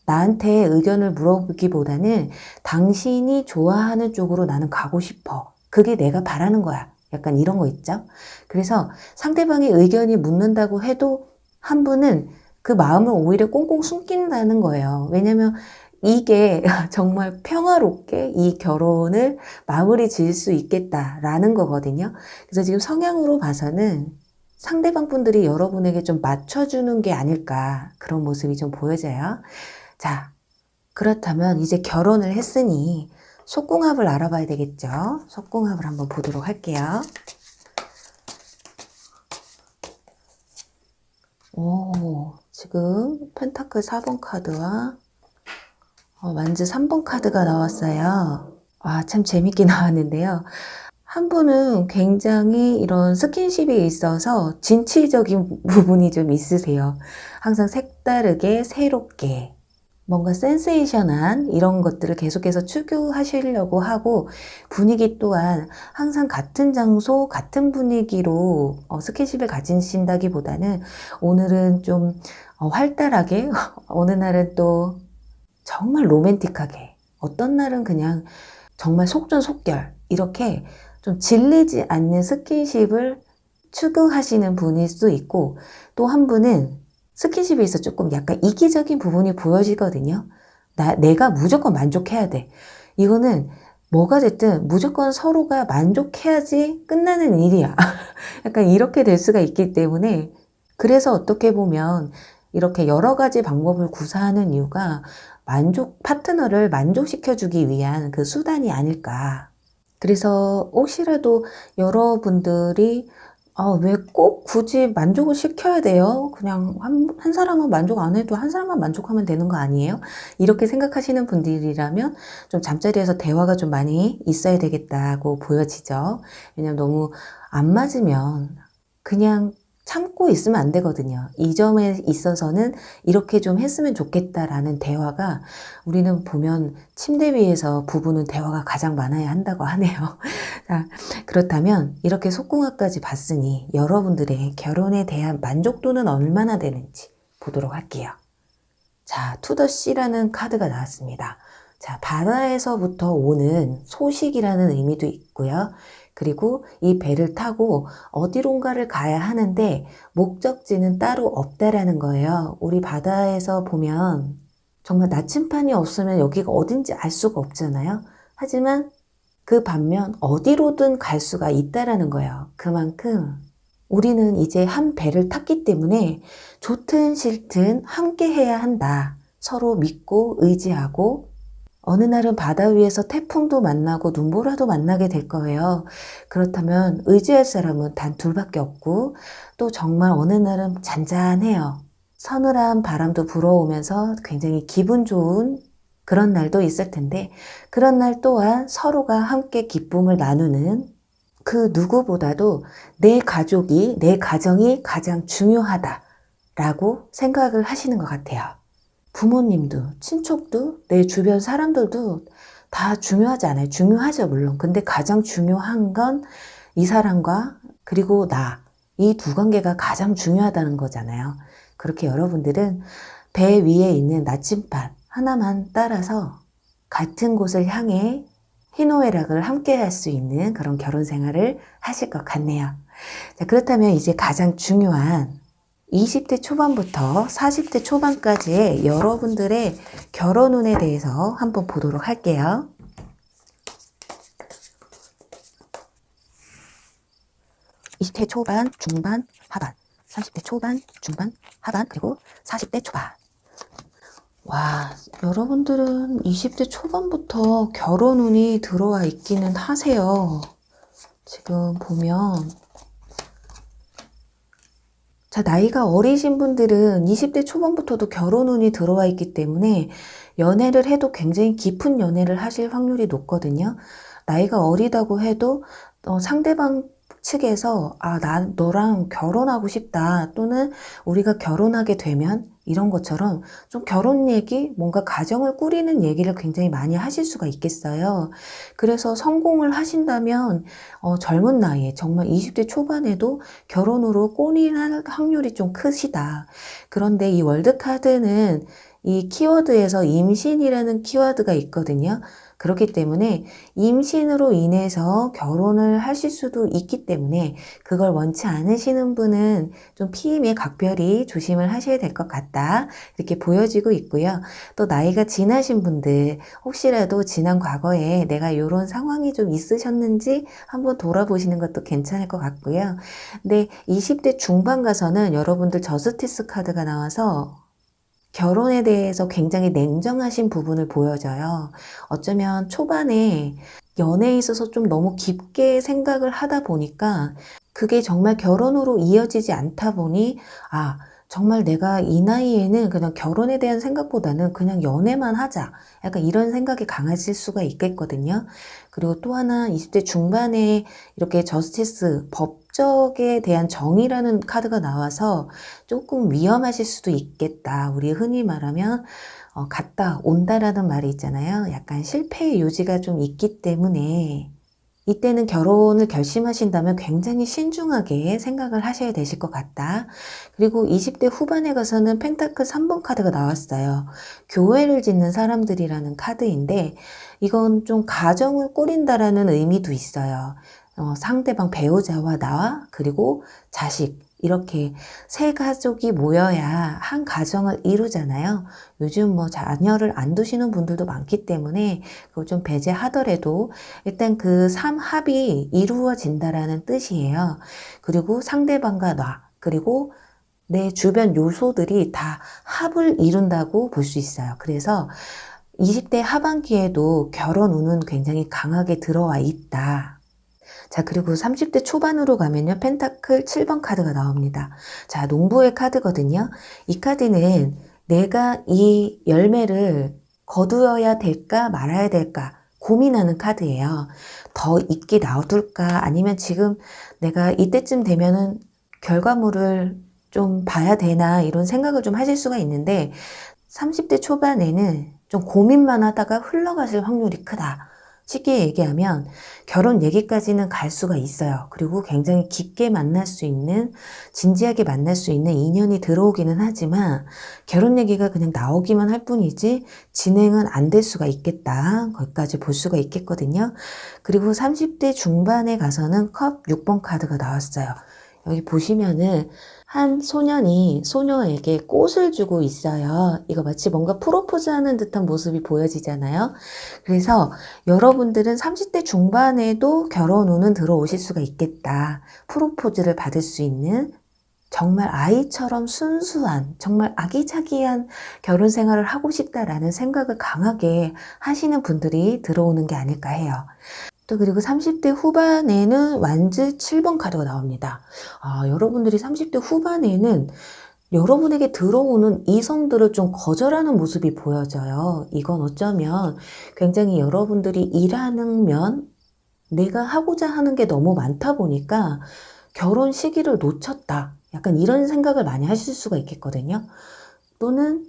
Speaker 1: 나한테 의견을 물어보기보다는 당신이 좋아하는 쪽으로 나는 가고 싶어. 그게 내가 바라는 거야. 약간 이런 거 있죠? 그래서 상대방의 의견이 묻는다고 해도 한 분은 그 마음을 오히려 꽁꽁 숨긴다는 거예요. 왜냐면 이게 정말 평화롭게 이 결혼을 마무리 지을 수 있겠다라는 거거든요. 그래서 지금 성향으로 봐서는 상대방 분들이 여러분에게 좀 맞춰주는 게 아닐까 그런 모습이 좀 보여져요. 자, 그렇다면 이제 결혼을 했으니 속궁합을 알아봐야 되겠죠. 속궁합을 한번 보도록 할게요. 오, 지금 펜타클 4번 카드와 완즈 3번 카드가 나왔어요. 와, 참 재밌게 나왔는데요. 한 분은 굉장히 이런 스킨십에 있어서 진취적인 부분이 좀 있으세요. 항상 색다르게, 새롭게, 뭔가 센세이션한 이런 것들을 계속해서 추구하시려고 하고 분위기 또한 항상 같은 장소, 같은 분위기로 스킨십을 가지신다기보다는 오늘은 좀 활달하게, 어느 날은 또 정말 로맨틱하게, 어떤 날은 그냥 정말 속전속결, 이렇게 좀 질리지 않는 스킨십을 추구하시는 분일 수 있고 또 한 분은 스킨십에 있어 조금 약간 이기적인 부분이 보여지거든요. 내가 무조건 만족해야 돼. 이거는 뭐가 됐든 무조건 서로가 만족해야지 끝나는 일이야. 약간 이렇게 될 수가 있기 때문에 그래서 어떻게 보면 이렇게 여러 가지 방법을 구사하는 이유가 파트너를 만족시켜주기 위한 그 수단이 아닐까. 그래서 혹시라도 여러분들이 왜 꼭 굳이 만족을 시켜야 돼요? 그냥 한 사람은 만족 안 해도 한 사람만 만족하면 되는 거 아니에요? 이렇게 생각하시는 분들이라면 좀 잠자리에서 대화가 좀 많이 있어야 되겠다고 보여지죠. 왜냐면 너무 안 맞으면 그냥 참고 있으면 안 되거든요. 이 점에 있어서는 이렇게 좀 했으면 좋겠다라는 대화가 우리는 보면 침대 위에서 부부는 대화가 가장 많아야 한다고 하네요. 자, 그렇다면 이렇게 속궁합까지 봤으니 여러분들의 결혼에 대한 만족도는 얼마나 되는지 보도록 할게요. 자, 투더씨라는 카드가 나왔습니다. 자, 바다에서부터 오는 소식이라는 의미도 있고요. 그리고 이 배를 타고 어디론가를 가야 하는데 목적지는 따로 없다라는 거예요. 우리 바다에서 보면 정말 나침판이 없으면 여기가 어딘지 알 수가 없잖아요. 하지만 그 반면 어디로든 갈 수가 있다라는 거예요. 그만큼 우리는 이제 한 배를 탔기 때문에 좋든 싫든 함께 해야 한다. 서로 믿고 의지하고 어느 날은 바다 위에서 태풍도 만나고 눈보라도 만나게 될 거예요. 그렇다면 의지할 사람은 단 둘밖에 없고 또 정말 어느 날은 잔잔해요. 서늘한 바람도 불어오면서 굉장히 기분 좋은 그런 날도 있을 텐데 그런 날 또한 서로가 함께 기쁨을 나누는 그 누구보다도 내 가족이, 내 가정이 가장 중요하다라고 생각을 하시는 것 같아요. 부모님도, 친척도, 내 주변 사람들도 다 중요하지 않아요. 중요하죠, 물론. 근데 가장 중요한 건 이 사람과 그리고 나, 이 두 관계가 가장 중요하다는 거잖아요. 그렇게 여러분들은 배 위에 있는 나침반 하나만 따라서 같은 곳을 향해 희노애락을 함께 할 수 있는 그런 결혼 생활을 하실 것 같네요. 자, 그렇다면 이제 가장 중요한 20대 초반부터 40대 초반까지의 여러분들의 결혼 운에 대해서 한번 보도록 할게요. (20대) 초반, 중반, 하반, 30대 초반, 중반, 하반, 그리고 40대 초반. 와, 여러분들은 20대 초반부터 결혼 운이 들어와 있기는 하세요. 지금 보면 자, 나이가 어리신 분들은 20대 초반부터도 결혼 운이 들어와 있기 때문에 연애를 해도 굉장히 깊은 연애를 하실 확률이 높거든요. 나이가 어리다고 해도 상대방 측에서 나 너랑 결혼하고 싶다 또는 우리가 결혼하게 되면 이런 것처럼 좀 결혼 얘기, 뭔가 가정을 꾸리는 얘기를 굉장히 많이 하실 수가 있겠어요. 그래서 성공을 하신다면 젊은 나이에 정말 20대 초반에도 결혼으로 꼬리날 확률이 좀 크시다. 그런데 이 월드카드는 이 키워드에서 임신이라는 키워드가 있거든요. 그렇기 때문에 임신으로 인해서 결혼을 하실 수도 있기 때문에 그걸 원치 않으시는 분은 좀 피임에 각별히 조심을 하셔야 될 것 같다. 이렇게 보여지고 있고요. 또 나이가 지나신 분들 혹시라도 지난 과거에 내가 이런 상황이 좀 있으셨는지 한번 돌아보시는 것도 괜찮을 것 같고요. 근데 20대 중반 가서는 여러분들 저스티스 카드가 나와서 결혼에 대해서 굉장히 냉정하신 부분을 보여줘요. 어쩌면 초반에 연애에 있어서 좀 너무 깊게 생각을 하다 보니까 그게 정말 결혼으로 이어지지 않다 보니 정말 내가 이 나이에는 그냥 결혼에 대한 생각보다는 그냥 연애만 하자. 약간 이런 생각이 강해질 수가 있겠거든요. 그리고 또 하나 20대 중반에 이렇게 저스티스, 법적에 대한 정의라는 카드가 나와서 조금 위험하실 수도 있겠다. 우리 흔히 말하면 갔다 온다라는 말이 있잖아요. 약간 실패의 요지가 좀 있기 때문에 이때는 결혼을 결심하신다면 굉장히 신중하게 생각을 하셔야 되실 것 같다. 그리고 20대 후반에 가서는 펜타클 3번 카드가 나왔어요. 교회를 짓는 사람들이라는 카드인데 이건 좀 가정을 꾸린다라는 의미도 있어요. 상대방 배우자와 나와 그리고 자식 이렇게 세 가족이 모여야 한 가정을 이루잖아요. 요즘 뭐 자녀를 안 두시는 분들도 많기 때문에 그걸 좀 배제하더라도 일단 그 삼합이 이루어진다라는 뜻이에요. 그리고 상대방과 나 그리고 내 주변 요소들이 다 합을 이룬다고 볼 수 있어요. 그래서 20대 하반기에도 결혼 운은 굉장히 강하게 들어와 있다. 자, 그리고 30대 초반으로 가면요. 펜타클 7번 카드가 나옵니다. 자, 농부의 카드거든요. 이 카드는 내가 이 열매를 거두어야 될까 말아야 될까 고민하는 카드예요. 더 있게 놔둘까 아니면 지금 내가 이때쯤 되면은 결과물을 좀 봐야 되나 이런 생각을 좀 하실 수가 있는데 30대 초반에는 좀 고민만 하다가 흘러가실 확률이 크다. 쉽게 얘기하면 결혼 얘기까지는 갈 수가 있어요. 그리고 굉장히 깊게 만날 수 있는, 진지하게 만날 수 있는 인연이 들어오기는 하지만 결혼 얘기가 그냥 나오기만 할 뿐이지 진행은 안 될 수가 있겠다. 거기까지 볼 수가 있겠거든요. 그리고 30대 중반에 가서는 컵 6번 카드가 나왔어요. 여기 보시면은 한 소년이 소녀에게 꽃을 주고 있어요. 이거 마치 뭔가 프로포즈 하는 듯한 모습이 보여지잖아요. 그래서 여러분들은 30대 중반에도 결혼 운은 들어오실 수가 있겠다. 프로포즈를 받을 수 있는 정말 아이처럼 순수한, 정말 아기자기한 결혼 생활을 하고 싶다라는 생각을 강하게 하시는 분들이 들어오는 게 아닐까 해요. 또 그리고 30대 후반에는 완즈 7번 카드가 나옵니다. 여러분들이 30대 후반에는 여러분에게 들어오는 이성들을 좀 거절하는 모습이 보여져요. 이건 어쩌면 굉장히 여러분들이 일하는 면, 내가 하고자 하는 게 너무 많다 보니까 결혼 시기를 놓쳤다. 약간 이런 생각을 많이 하실 수가 있겠거든요. 또는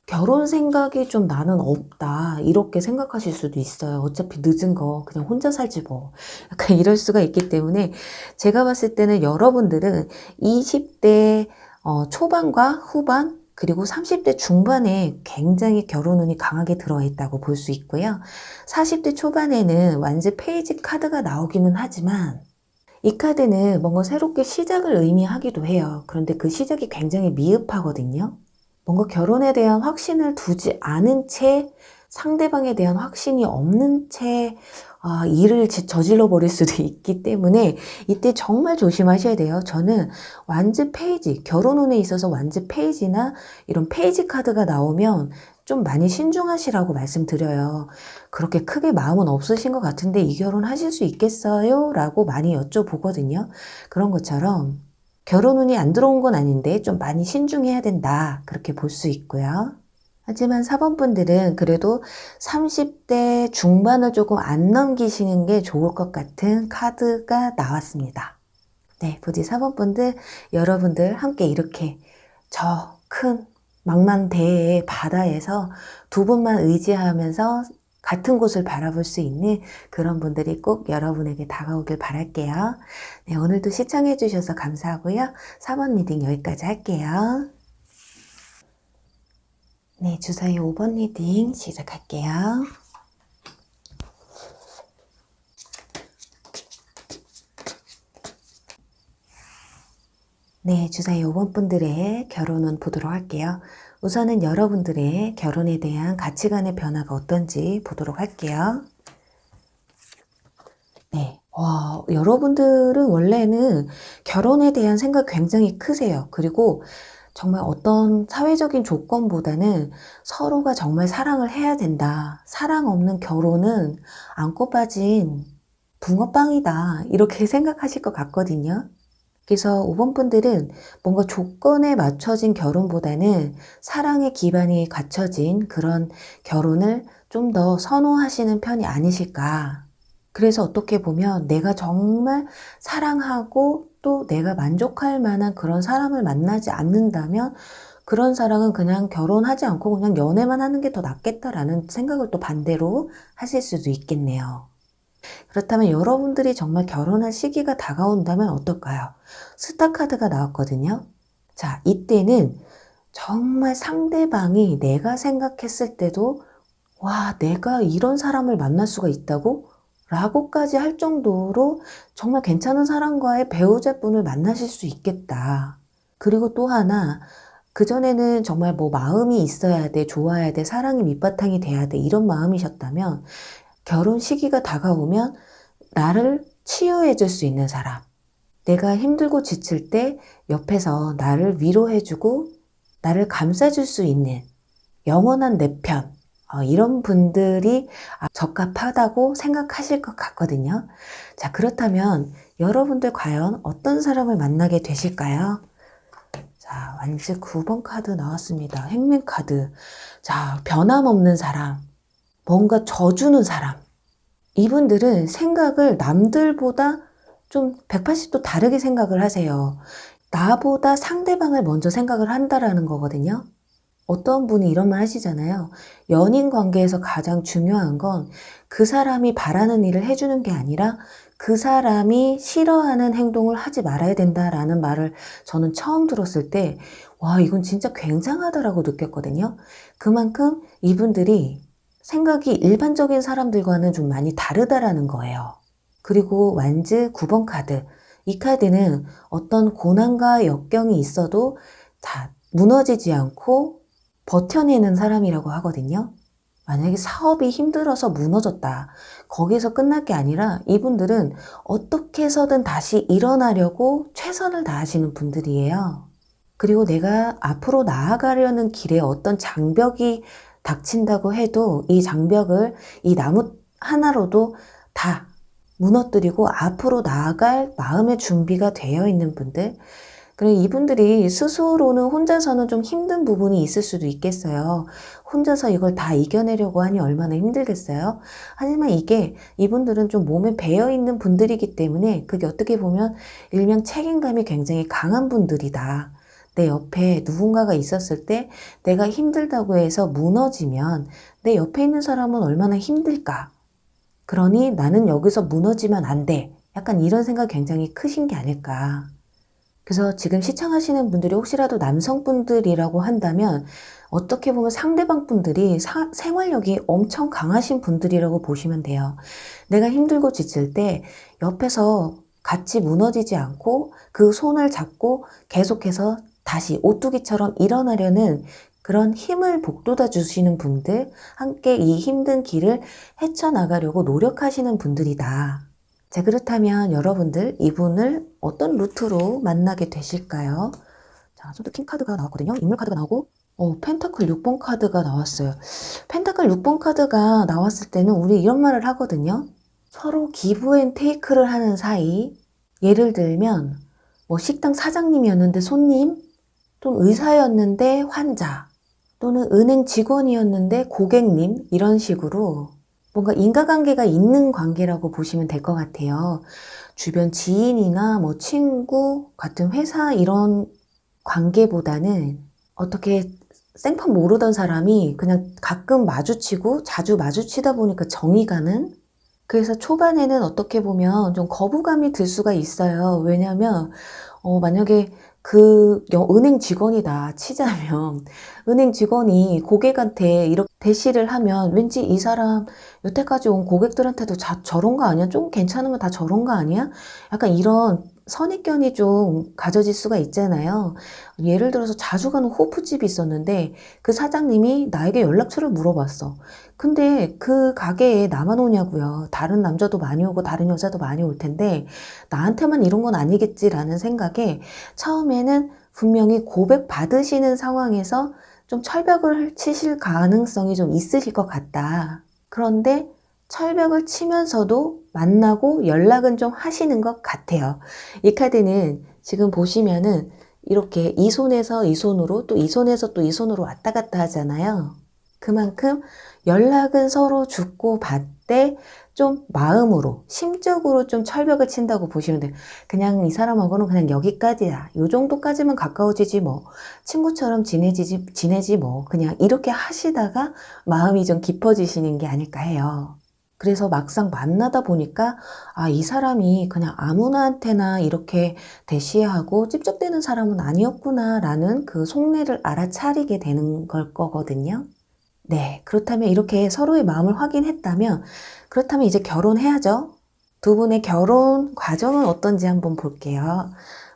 Speaker 1: 결혼 생각이 좀 나는 없다. 이렇게 생각하실 수도 있어요. 어차피 늦은 거 그냥 혼자 살지 뭐. 약간 이럴 수가 있기 때문에 제가 봤을 때는 여러분들은 20대 초반과 후반 그리고 30대 중반에 굉장히 결혼 운이 강하게 들어와 있다고 볼 수 있고요. 40대 초반에는 완즈 페이지 카드가 나오기는 하지만 이 카드는 뭔가 새롭게 시작을 의미하기도 해요. 그런데 그 시작이 굉장히 미흡하거든요. 뭔가 결혼에 대한 확신을 두지 않은 채 상대방에 대한 확신이 없는 채 일을 저질러 버릴 수도 있기 때문에 이때 정말 조심하셔야 돼요. 저는 완즈 페이지, 결혼운에 있어서 완즈 페이지나 이런 페이지 카드가 나오면 좀 많이 신중하시라고 말씀드려요. 그렇게 크게 마음은 없으신 것 같은데 이 결혼 하실 수 있겠어요? 라고 많이 여쭤보거든요. 그런 것처럼 결혼 운이 안 들어온 건 아닌데 좀 많이 신중해야 된다. 그렇게 볼 수 있고요. 하지만 4번 분들은 그래도 30대 중반을 조금 안 넘기시는 게 좋을 것 같은 카드가 나왔습니다. 네, 부디 4번 분들, 여러분들 함께 이렇게 저 큰 망망대해의 바다에서 두 분만 의지하면서 같은 곳을 바라볼 수 있는 그런 분들이 꼭 여러분에게 다가오길 바랄게요. 네, 오늘도 시청해 주셔서 감사하고요. 4번 리딩 여기까지 할게요. 네, 주사위 5번 리딩 시작할게요. 네, 주사위 5번 분들의 결혼운 보도록 할게요. 우선은 여러분들의 결혼에 대한 가치관의 변화가 어떤지 보도록 할게요. 네, 여러분들은 원래는 결혼에 대한 생각 굉장히 크세요. 그리고 정말 어떤 사회적인 조건보다는 서로가 정말 사랑을 해야 된다. 사랑 없는 결혼은 안고 빠진 붕어빵이다. 이렇게 생각하실 것 같거든요. 그래서 5번 분들은 뭔가 조건에 맞춰진 결혼보다는 사랑의 기반이 갖춰진 그런 결혼을 좀 더 선호하시는 편이 아니실까. 그래서 어떻게 보면 내가 정말 사랑하고 또 내가 만족할 만한 그런 사람을 만나지 않는다면 그런 사랑은 그냥 결혼하지 않고 그냥 연애만 하는 게 더 낫겠다라는 생각을 또 반대로 하실 수도 있겠네요. 그렇다면 여러분들이 정말 결혼할 시기가 다가온다면 어떨까요? 스타 카드가 나왔거든요. 자, 이때는 정말 상대방이 내가 생각했을 때도 와, 내가 이런 사람을 만날 수가 있다고? 라고까지 할 정도로 정말 괜찮은 사람과의 배우자분을 만나실 수 있겠다. 그리고 또 하나, 그전에는 정말 뭐 마음이 있어야 돼, 좋아야 돼, 사랑이 밑바탕이 돼야 돼, 이런 마음이셨다면 결혼 시기가 다가오면 나를 치유해 줄 수 있는 사람, 내가 힘들고 지칠 때 옆에서 나를 위로해주고 나를 감싸줄 수 있는 영원한 내 편, 이런 분들이 적합하다고 생각하실 것 같거든요. 자, 그렇다면 여러분들 과연 어떤 사람을 만나게 되실까요? 자, 완즈 9번 카드 나왔습니다. 행맨 카드. 자, 변함없는 사람, 뭔가 져주는 사람. 이분들은 생각을 남들보다 좀 180도 다르게 생각을 하세요. 나보다 상대방을 먼저 생각을 한다라는 거거든요. 어떤 분이 이런 말 하시잖아요. 연인 관계에서 가장 중요한 건 그 사람이 바라는 일을 해주는 게 아니라 그 사람이 싫어하는 행동을 하지 말아야 된다라는 말을 저는 처음 들었을 때, 와, 이건 진짜 굉장하다라고 느꼈거든요. 그만큼 이분들이 생각이 일반적인 사람들과는 좀 많이 다르다라는 거예요. 그리고 완즈 9번 카드. 이 카드는 어떤 고난과 역경이 있어도 다 무너지지 않고 버텨내는 사람이라고 하거든요. 만약에 사업이 힘들어서 무너졌다. 거기서 끝날 게 아니라 이분들은 어떻게 해서든 다시 일어나려고 최선을 다하시는 분들이에요. 그리고 내가 앞으로 나아가려는 길에 어떤 장벽이 닥친다고 해도 이 장벽을 이 나무 하나로도 다 무너뜨리고 앞으로 나아갈 마음의 준비가 되어 있는 분들. 그리고 이분들이 스스로는 혼자서는 좀 힘든 부분이 있을 수도 있겠어요. 혼자서 이걸 다 이겨내려고 하니 얼마나 힘들겠어요. 하지만 이게 이분들은 좀 몸에 배어 있는 분들이기 때문에 그게 어떻게 보면 일명 책임감이 굉장히 강한 분들이다. 내 옆에 누군가가 있었을 때 내가 힘들다고 해서 무너지면 내 옆에 있는 사람은 얼마나 힘들까? 그러니 나는 여기서 무너지면 안 돼. 약간 이런 생각 굉장히 크신 게 아닐까. 그래서 지금 시청하시는 분들이 혹시라도 남성분들이라고 한다면 어떻게 보면 상대방 분들이 생활력이 엄청 강하신 분들이라고 보시면 돼요. 내가 힘들고 지칠 때 옆에서 같이 무너지지 않고 그 손을 잡고 계속해서 다시 오뚜기처럼 일어나려는 그런 힘을 북돋아 주시는 분들, 함께 이 힘든 길을 헤쳐나가려고 노력하시는 분들이다. 자, 그렇다면 여러분들 이분을 어떤 루트로 만나게 되실까요? 자, 저도 킹 카드가 나왔거든요. 인물 카드가 나오고 펜타클 6번 카드가 나왔어요. 펜타클 6번 카드가 나왔을 때는 우리 이런 말을 하거든요. 서로 기브 앤 테이크를 하는 사이, 예를 들면 뭐 식당 사장님이었는데 손님, 또는 의사였는데 환자, 또는 은행 직원이었는데 고객님, 이런 식으로 뭔가 인과관계가 있는 관계라고 보시면 될 것 같아요. 주변 지인이나 뭐 친구 같은 회사 이런 관계보다는 어떻게 생판 모르던 사람이 그냥 가끔 마주치고 자주 마주치다 보니까 정이 가는? 그래서 초반에는 어떻게 보면 좀 거부감이 들 수가 있어요. 왜냐면 만약에 은행 직원이다 치자면 은행 직원이 고객한테 이렇게 대시를 하면 왠지 이 사람 여태까지 온 고객들한테도 저런 거 아니야? 좀 괜찮으면 다 저런 거 아니야? 약간 이런 선입견이 좀 가져질 수가 있잖아요. 예를 들어서 자주 가는 호프집이 있었는데 그 사장님이 나에게 연락처를 물어봤어. 근데 그 가게에 나만 오냐고요. 다른 남자도 많이 오고 다른 여자도 많이 올 텐데 나한테만 이런 건 아니겠지라는 생각에 처음에는 분명히 고백 받으시는 상황에서 좀 철벽을 치실 가능성이 좀 있으실 것 같다. 그런데 철벽을 치면서도 만나고 연락은 좀 하시는 것 같아요. 이 카드는 지금 보시면은 이렇게 이 손에서 이 손으로 또 이 손에서 또 이 손으로 왔다 갔다 하잖아요. 그만큼 연락은 서로 주고 받되 좀 마음으로, 심적으로 좀 철벽을 친다고 보시면 돼요. 그냥 이 사람하고는 그냥 여기까지야. 요 정도까지만 가까워지지 뭐. 친구처럼 지내지 뭐. 그냥 이렇게 하시다가 마음이 좀 깊어지시는 게 아닐까 해요. 그래서 막상 만나다 보니까 아, 이 사람이 그냥 아무나한테나 이렇게 대시하고 찝쩍대는 사람은 아니었구나 라는 그 속내를 알아차리게 되는 걸 거거든요. 네, 그렇다면 이렇게 서로의 마음을 확인했다면 그렇다면 이제 결혼해야죠. 두 분의 결혼 과정은 어떤지 한번 볼게요.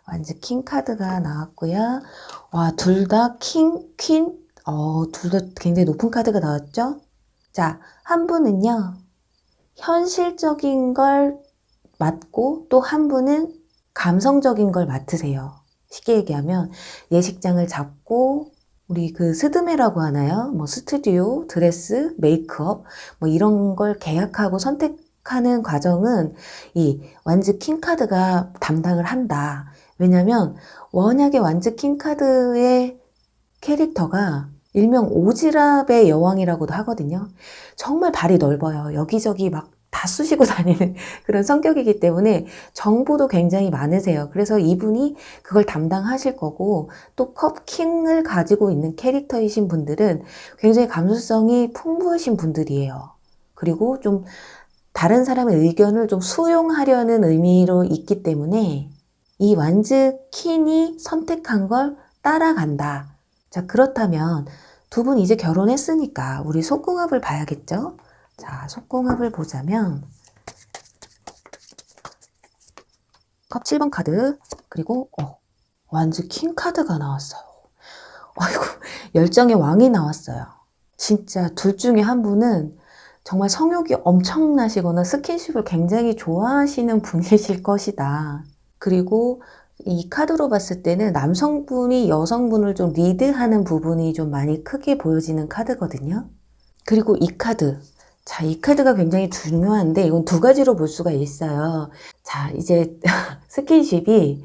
Speaker 1: 완전 킹 카드가 나왔고요. 와, 둘 다 킹, 퀸, 둘 다 굉장히 높은 카드가 나왔죠? 자, 한 분은요. 현실적인 걸 맡고 또 한 분은 감성적인 걸 맡으세요. 쉽게 얘기하면 예식장을 잡고 우리 그 스드메라고 하나요? 뭐 스튜디오, 드레스, 메이크업 뭐 이런 걸 계약하고 선택하는 과정은 이 완즈 킹 카드가 담당을 한다. 왜냐면 워낙에 완즈 킹 카드의 캐릭터가 일명 오지랖의 여왕이라고도 하거든요. 정말 발이 넓어요. 여기저기 막 다 쑤시고 다니는 그런 성격이기 때문에 정보도 굉장히 많으세요. 그래서 이분이 그걸 담당하실 거고 또 컵킹을 가지고 있는 캐릭터이신 분들은 굉장히 감수성이 풍부하신 분들이에요. 그리고 좀 다른 사람의 의견을 좀 수용하려는 의미로 있기 때문에 이 완즈 퀸이 선택한 걸 따라간다. 자, 그렇다면 두 분 이제 결혼했으니까 우리 속궁합을 봐야겠죠? 자, 속궁합을 보자면 컵 7번 카드 그리고 완즈 킹 카드가 나왔어요. 아이고, 열정의 왕이 나왔어요. 진짜 둘 중에 한 분은 정말 성욕이 엄청나시거나 스킨십을 굉장히 좋아하시는 분이실 것이다. 그리고 이 카드로 봤을 때는 남성분이 여성분을 좀 리드하는 부분이 좀 많이 크게 보여지는 카드거든요. 그리고 이 카드. 자, 이 카드가 굉장히 중요한데 이건 두 가지로 볼 수가 있어요. 자, 이제 스킨십이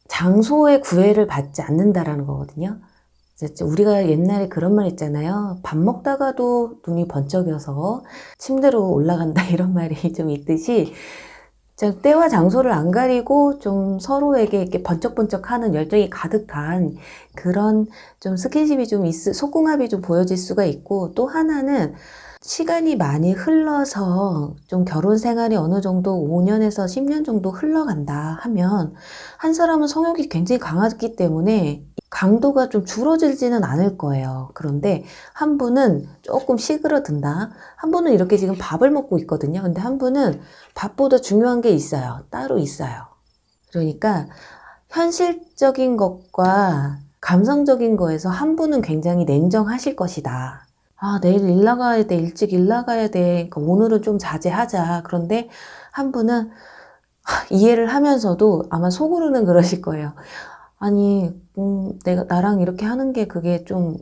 Speaker 1: 장소의 구애를 받지 않는다라는 거거든요. 우리가 옛날에 그런 말 있잖아요. 밥 먹다가도 눈이 번쩍여서 침대로 올라간다 이런 말이 좀 있듯이 때와 장소를 안 가리고 좀 서로에게 이렇게 번쩍번쩍하는 열정이 가득한 그런 좀 스킨십이 좀 속궁합이 좀 보여질 수가 있고 또 하나는 시간이 많이 흘러서 좀 결혼 생활이 어느 정도 5년에서 10년 정도 흘러간다 하면 한 사람은 성욕이 굉장히 강하기 때문에 강도가 좀 줄어들지는 않을 거예요. 그런데 한 분은 조금 시그러든다. 한 분은 이렇게 지금 밥을 먹고 있거든요. 근데 한 분은 밥보다 중요한 게 있어요. 따로 있어요. 그러니까 현실적인 것과 감성적인 거에서 한 분은 굉장히 냉정하실 것이다. 아, 내일 일 나가야 돼. 일찍 일 나가야 돼. 그러니까 오늘은 좀 자제하자. 그런데 한 분은 이해를 하면서도 아마 속으로는 그러실 거예요. 아니, 나랑 이렇게 하는 게 그게 좀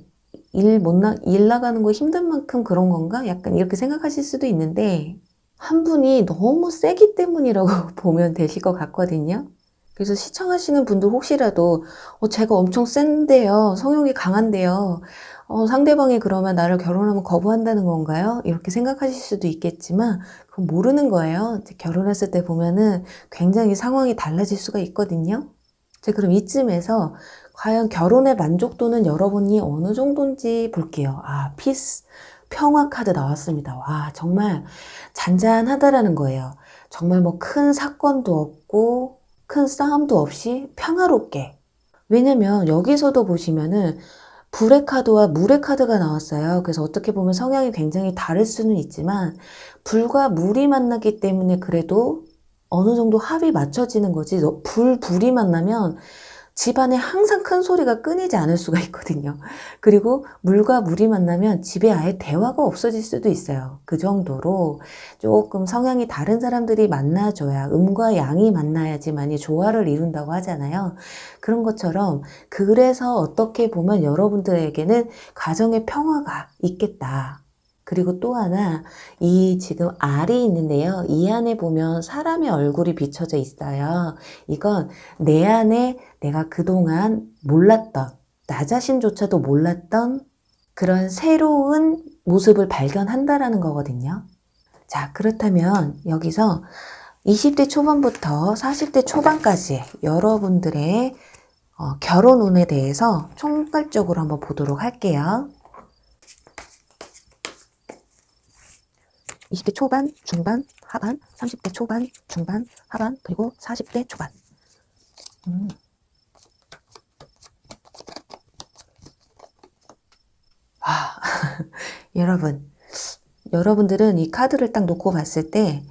Speaker 1: 일 나가는 거 힘든 만큼 그런 건가? 약간 이렇게 생각하실 수도 있는데, 한 분이 너무 세기 때문이라고 보면 되실 것 같거든요. 그래서 시청하시는 분들 혹시라도, 제가 엄청 센데요. 성욕이 강한데요. 상대방이 그러면 나를 결혼하면 거부한다는 건가요? 이렇게 생각하실 수도 있겠지만, 그건 모르는 거예요. 결혼했을 때 보면은 굉장히 상황이 달라질 수가 있거든요. 자, 그럼 이쯤에서 과연 결혼의 만족도는 여러분이 어느 정도인지 볼게요. 아, 피스, 평화 카드 나왔습니다. 와, 정말 잔잔하다라는 거예요. 정말 뭐 큰 사건도 없고, 큰 싸움도 없이 평화롭게. 왜냐면 여기서도 보시면은 불의 카드와 물의 카드가 나왔어요. 그래서 어떻게 보면 성향이 굉장히 다를 수는 있지만, 불과 물이 만나기 때문에 그래도 어느 정도 합이 맞춰지는 거지. 불이 만나면 집안에 항상 큰 소리가 끊이지 않을 수가 있거든요. 그리고 물과 물이 만나면 집에 아예 대화가 없어질 수도 있어요. 그 정도로 조금 성향이 다른 사람들이 만나줘야, 음과 양이 만나야지만이 조화를 이룬다고 하잖아요. 그런 것처럼, 그래서 어떻게 보면 여러분들에게는 가정의 평화가 있겠다. 그리고 또 하나, 이 지금 알이 있는데요. 이 안에 보면 사람의 얼굴이 비춰져 있어요. 이건 내 안에 내가 그동안 몰랐던, 나 자신조차도 몰랐던 그런 새로운 모습을 발견한다라는 거거든요. 자, 그렇다면 여기서 20대 초반부터 40대 초반까지 여러분들의 결혼 운에 대해서 총괄적으로 한번 보도록 할게요. 20대 초반, 중반, 하반, 30대 초반, 중반, 하반, 그리고 40대 초반. 여러분들은 이 카드를 딱 놓고 봤을 때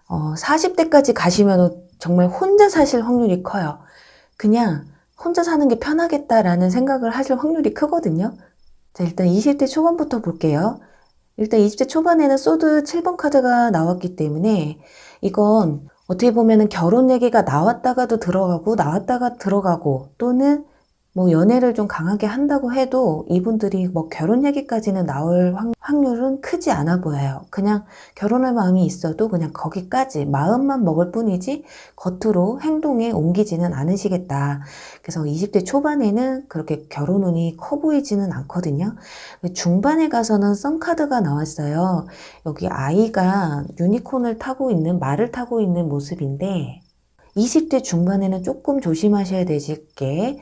Speaker 1: 40대까지 가시면 정말 혼자 사실 확률이 커요. 그냥 혼자 사는 게 편하겠다라는 생각을 하실 확률이 크거든요. 자, 일단 20대 초반부터 볼게요. 일단 20대 초반에는 소드 7번 카드가 나왔기 때문에 이건 어떻게 보면은 결혼 얘기가 나왔다가도 들어가고 나왔다가 들어가고, 또는 뭐 연애를 좀 강하게 한다고 해도 이분들이 뭐 결혼 얘기까지는 나올 확률은 크지 않아 보여요. 그냥 결혼할 마음이 있어도 그냥 거기까지 마음만 먹을 뿐이지 겉으로 행동에 옮기지는 않으시겠다. 그래서 20대 초반에는 그렇게 결혼 운이 커 보이지는 않거든요. 중반에 가서는 썬카드가 나왔어요. 여기 아이가 유니콘을 타고 있는, 말을 타고 있는 모습인데, 20대 중반에는 조금 조심하셔야 되실 게,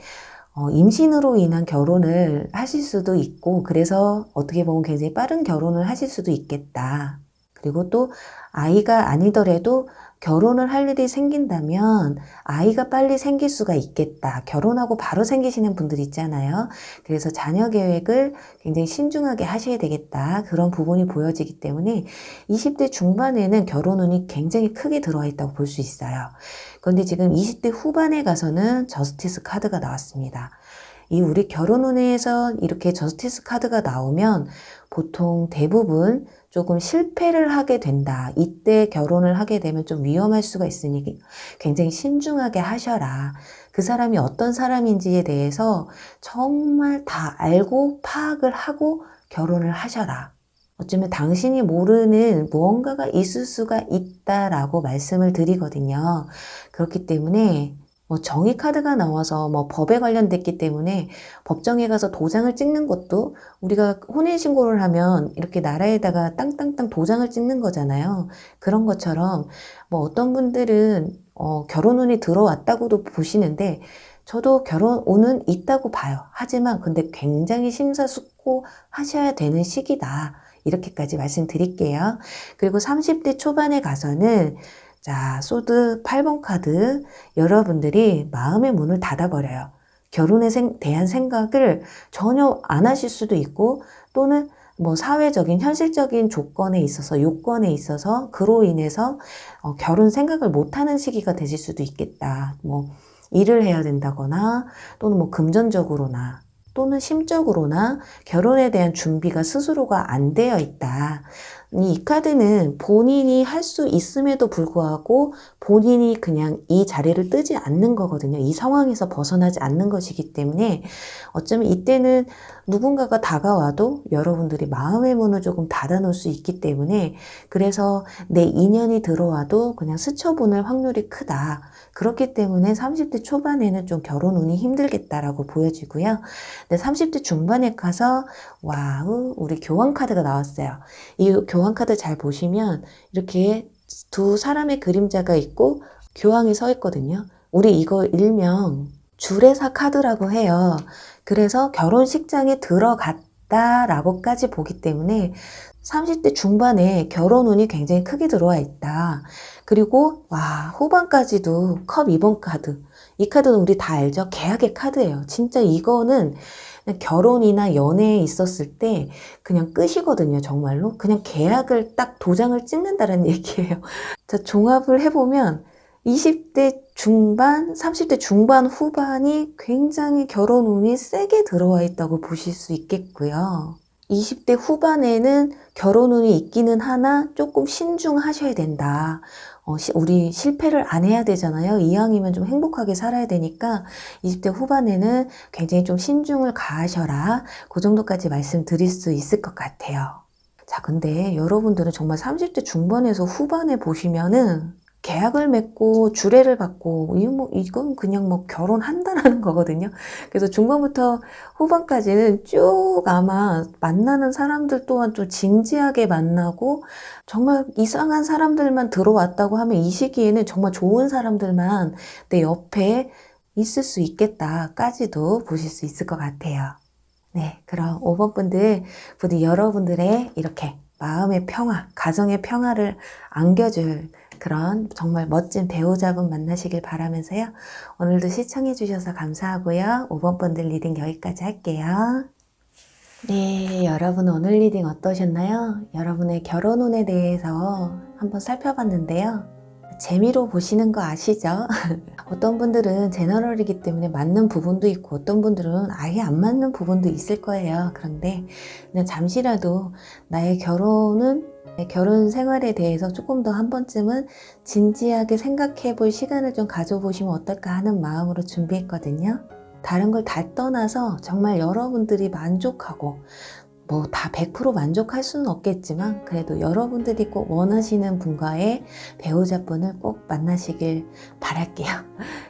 Speaker 1: 임신으로 인한 결혼을 하실 수도 있고, 그래서 어떻게 보면 굉장히 빠른 결혼을 하실 수도 있겠다. 그리고 또 아이가 아니더라도 결혼을 할 일이 생긴다면 아이가 빨리 생길 수가 있겠다. 결혼하고 바로 생기시는 분들 있잖아요. 그래서 자녀 계획을 굉장히 신중하게 하셔야 되겠다. 그런 부분이 보여지기 때문에 20대 중반에는 결혼 운이 굉장히 크게 들어와 있다고 볼 수 있어요. 그런데 지금 20대 후반에 가서는 저스티스 카드가 나왔습니다. 이 우리 결혼 운에서 이렇게 저스티스 카드가 나오면 보통 대부분 조금 실패를 하게 된다. 이때 결혼을 하게 되면 좀 위험할 수가 있으니 굉장히 신중하게 하셔라. 그 사람이 어떤 사람인지에 대해서 정말 다 알고 파악을 하고 결혼을 하셔라. 어쩌면 당신이 모르는 무언가가 있을 수가 있다라고 말씀을 드리거든요. 그렇기 때문에 뭐 정의 카드가 나와서 뭐 법에 관련됐기 때문에 법정에 가서 도장을 찍는 것도, 우리가 혼인신고를 하면 이렇게 나라에다가 땅땅땅 도장을 찍는 거잖아요. 그런 것처럼 뭐 어떤 분들은 결혼 운이 들어왔다고도 보시는데, 저도 결혼 운은 있다고 봐요. 하지만 근데 굉장히 심사숙고하셔야 되는 시기다. 이렇게까지 말씀드릴게요. 그리고 30대 초반에 가서는, 자, 소드 8번 카드, 여러분들이 마음의 문을 닫아버려요. 결혼에 대한 생각을 전혀 안 하실 수도 있고, 또는 뭐 사회적인 현실적인 조건에 있어서, 요건에 있어서 그로 인해서 결혼 생각을 못하는 시기가 되실 수도 있겠다. 뭐 일을 해야 된다거나, 또는 뭐 금전적으로나, 또는 심적으로나 결혼에 대한 준비가 스스로가 안 되어 있다. 이 카드는 본인이 할 수 있음에도 불구하고 본인이 그냥 이 자리를 뜨지 않는 거거든요. 이 상황에서 벗어나지 않는 것이기 때문에 어쩌면 이때는 누군가가 다가와도 여러분들이 마음의 문을 조금 닫아놓을 수 있기 때문에, 그래서 내 인연이 들어와도 그냥 스쳐보낼 확률이 크다. 그렇기 때문에 30대 초반에는 좀 결혼 운이 힘들겠다라고 보여지고요. 근데 30대 중반에 가서 와우, 우리 교환 카드가 나왔어요. 이 교환 카드 잘 보시면 이렇게 두 사람의 그림자가 있고 교황이 서 있거든요. 우리 이거 일명 주례사 카드라고 해요. 그래서 결혼식장에 들어갔다라고까지 보기 때문에 30대 중반에 결혼 운이 굉장히 크게 들어와 있다. 그리고 와, 후반까지도 컵 2번 카드. 이 카드는 우리 다 알죠? 계약의 카드예요. 진짜 이거는 결혼이나 연애에 있었을 때 그냥 끝이거든요. 정말로. 그냥 계약을 딱 도장을 찍는다는 얘기예요. 자, 종합을 해보면 20대 중반, 30대 중반 후반이 굉장히 결혼 운이 세게 들어와 있다고 보실 수 있겠고요. 20대 후반에는 결혼 운이 있기는 하나 조금 신중하셔야 된다. 우리 실패를 안 해야 되잖아요. 이왕이면 좀 행복하게 살아야 되니까 20대 후반에는 굉장히 좀 신중을 가하셔라. 그 정도까지 말씀드릴 수 있을 것 같아요. 자, 근데 여러분들은 정말 30대 중반에서 후반에 보시면은 계약을 맺고 주례를 받고 이건 그냥 뭐 결혼한다라는 거거든요. 그래서 중반부터 후반까지는 쭉 아마 만나는 사람들 또한 좀 진지하게 만나고 정말 이상한 사람들만 들어왔다고 하면 이 시기에는 정말 좋은 사람들만 내 옆에 있을 수 있겠다까지도 보실 수 있을 것 같아요. 네, 그럼 5번 분들 부디 여러분들의 이렇게 마음의 평화, 가정의 평화를 안겨줄 그런 정말 멋진 배우자분 만나시길 바라면서요. 오늘도 시청해 주셔서 감사하고요. 5번 분들 리딩 여기까지 할게요. 네, 여러분 오늘 리딩 어떠셨나요? 여러분의 결혼운에 대해서 한번 살펴봤는데요. 재미로 보시는 거 아시죠? 어떤 분들은 제너럴이기 때문에 맞는 부분도 있고 어떤 분들은 아예 안 맞는 부분도 있을 거예요. 그런데 그냥 잠시라도 나의 결혼은 내 결혼 생활에 대해서 조금 더 한 번쯤은 진지하게 생각해 볼 시간을 좀 가져보시면 어떨까 하는 마음으로 준비했거든요. 다른 걸 다 떠나서 정말 여러분들이 만족하고 뭐 다 100% 만족할 수는 없겠지만 그래도 여러분들이 꼭 원하시는 분과의 배우자분을 꼭 만나시길 바랄게요.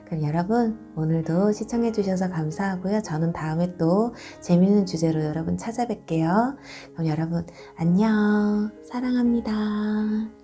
Speaker 1: 그럼 여러분 오늘도 시청해 주셔서 감사하고요. 저는 다음에 또 재밌는 주제로 여러분 찾아뵐게요. 그럼 여러분 안녕, 사랑합니다.